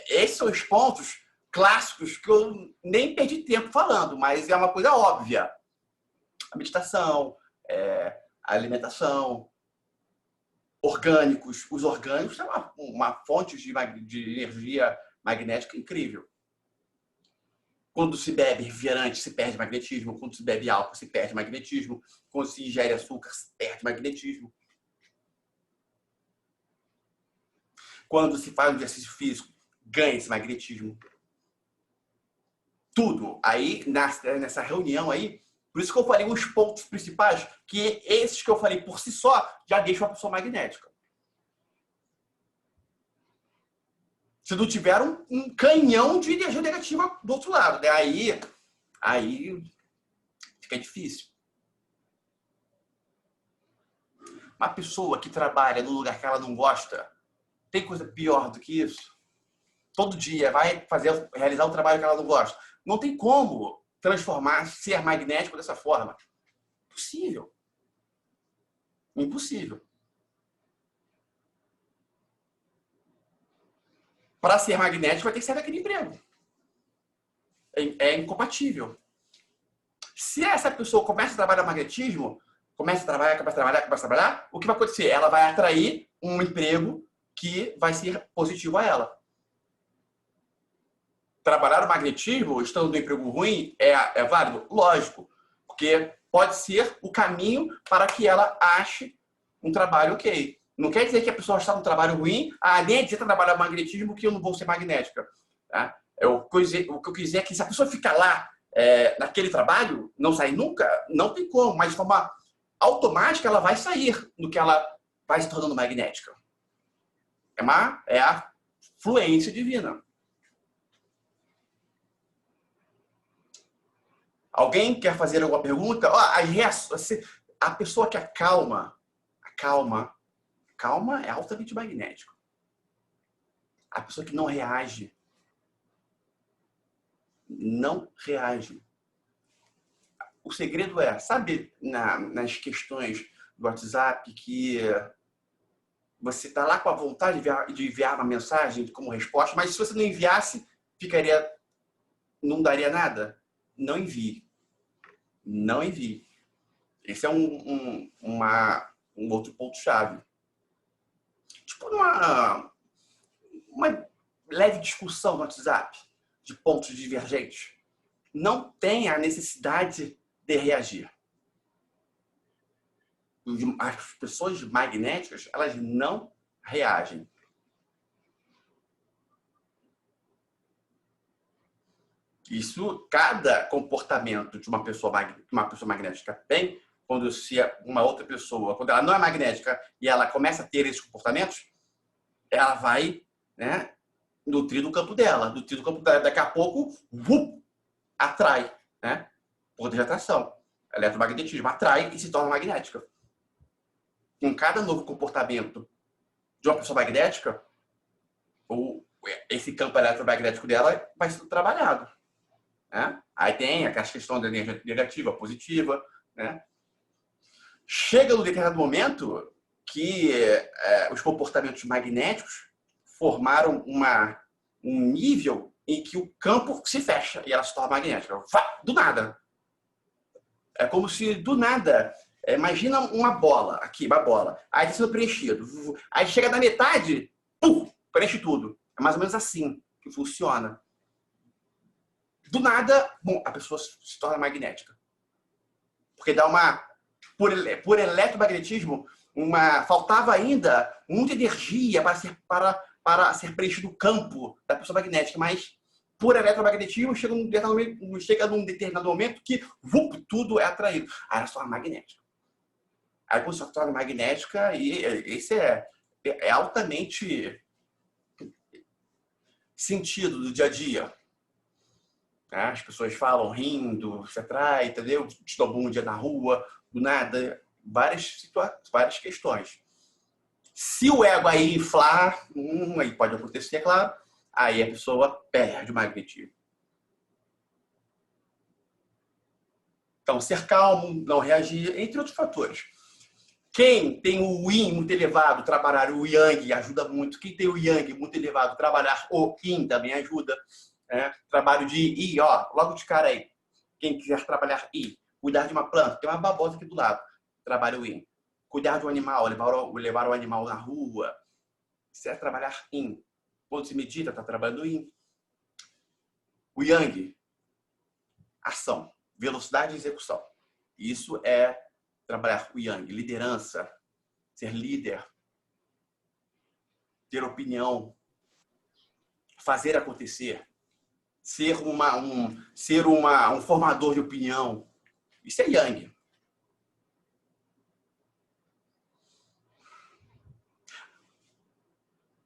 esses são os pontos clássicos que eu nem perdi tempo falando, mas é uma coisa óbvia. A meditação, a alimentação, orgânicos. Os orgânicos são uma fonte de energia magnética incrível. Quando se bebe refrigerante, se perde magnetismo. Quando se bebe álcool, se perde magnetismo. Quando se ingere açúcar, se perde magnetismo. Quando se faz um exercício físico, ganha esse magnetismo. Tudo. Aí, nessa reunião aí, por isso que eu falei os pontos principais, que esses que eu falei por si só, já deixam a pessoa magnética. Se não tiver um canhão de energia negativa do outro lado, né? Aí fica difícil. Uma pessoa que trabalha num lugar que ela não gosta, tem coisa pior do que isso? Todo dia vai realizar um trabalho que ela não gosta. Não tem como ser magnético dessa forma. Impossível. Impossível. Para ser magnético, vai ter que sair daquele emprego. É incompatível. Se essa pessoa começa a trabalhar magnetismo, começa a trabalhar, o que vai acontecer? Ela vai atrair um emprego que vai ser positivo a ela. Trabalhar o magnetismo, estando no emprego ruim, é válido? Lógico. Porque pode ser o caminho para que ela ache um trabalho ok. Não quer dizer que a pessoa está no trabalho ruim, nem adianta trabalhar magnetismo que eu não vou ser magnética. Tá? O que eu quis dizer é que se a pessoa ficar lá, naquele trabalho, não sair nunca, não tem como, mas de forma automática ela vai sair no que ela vai se tornando magnética. É a fluência divina. Alguém quer fazer alguma pergunta? A pessoa que acalma é altamente magnético. A pessoa que não reage, O segredo é, sabe, nas questões do WhatsApp, que você está lá com a vontade de enviar uma mensagem como resposta, mas se você não enviasse, não daria nada? Não envie. Não envie. Esse é um outro ponto-chave. Tipo uma leve discussão no WhatsApp de pontos divergentes. Não tem a necessidade de reagir. As pessoas magnéticas, elas não reagem. Isso, cada comportamento de uma pessoa magnética tem, quando uma outra pessoa, quando ela não é magnética e ela começa a ter esses comportamentos, ela vai, né, nutrir do campo dela. Daqui a pouco, atrai, né? Poder de atração. Eletromagnetismo atrai e se torna magnética. Com cada novo comportamento de uma pessoa magnética, esse campo eletromagnético dela vai ser trabalhado. Né? Aí tem aquela questão da energia negativa, positiva. Né? Chega num determinado momento que os comportamentos magnéticos formaram um nível em que o campo se fecha e ela se torna magnética. Do nada. É como se do nada... Imagina uma bola, aqui, uma bola. Aí está sendo preenchido. Aí chega na metade, preenche tudo. É mais ou menos assim que funciona. Do nada, a pessoa se torna magnética. Porque dá por eletromagnetismo, faltava ainda muita energia para ser preenchido o campo da pessoa magnética, mas por eletromagnetismo chega num determinado momento que tudo é atraído. Aí ela se torna magnética. Aí quando se torna magnética, e esse é altamente sentido do dia a dia. As pessoas falam rindo, se atrai, entendeu? Te dá um bom dia na rua, do nada, várias questões. Se o ego aí inflar, aí pode acontecer, é claro, aí a pessoa perde o magnetismo. Então, ser calmo, não reagir, entre outros fatores. Quem tem o yin muito elevado, trabalhar o yang ajuda muito. Quem tem o yang muito elevado, trabalhar o yin também ajuda. Trabalho de I, logo de cara aí. Quem quiser trabalhar I, cuidar de uma planta, tem uma babosa aqui do lado, trabalha o I. Cuidar de um animal, levar o animal na rua. Quiser trabalhar IN. Quando se medita, está trabalhando IN. O Yang, ação, velocidade e execução. Isso é trabalhar o Yang, liderança, ser líder, ter opinião, fazer acontecer. Ser um formador de opinião. Isso é Yang.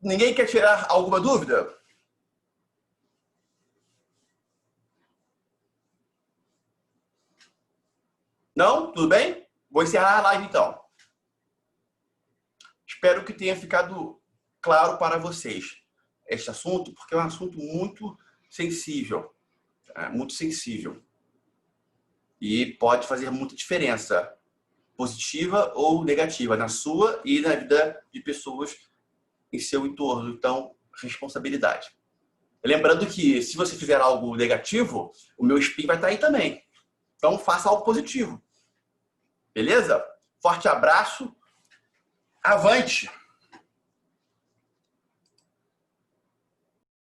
Ninguém quer tirar alguma dúvida? Não? Tudo bem? Vou encerrar a live então. Espero que tenha ficado claro para vocês este assunto, porque é um assunto muito sensível, muito sensível, e pode fazer muita diferença, positiva ou negativa, na sua e na vida de pessoas em seu entorno. Então, responsabilidade. Lembrando que se você fizer algo negativo, o meu spin vai estar aí também. Então, faça algo positivo. Beleza? Forte abraço. Avante!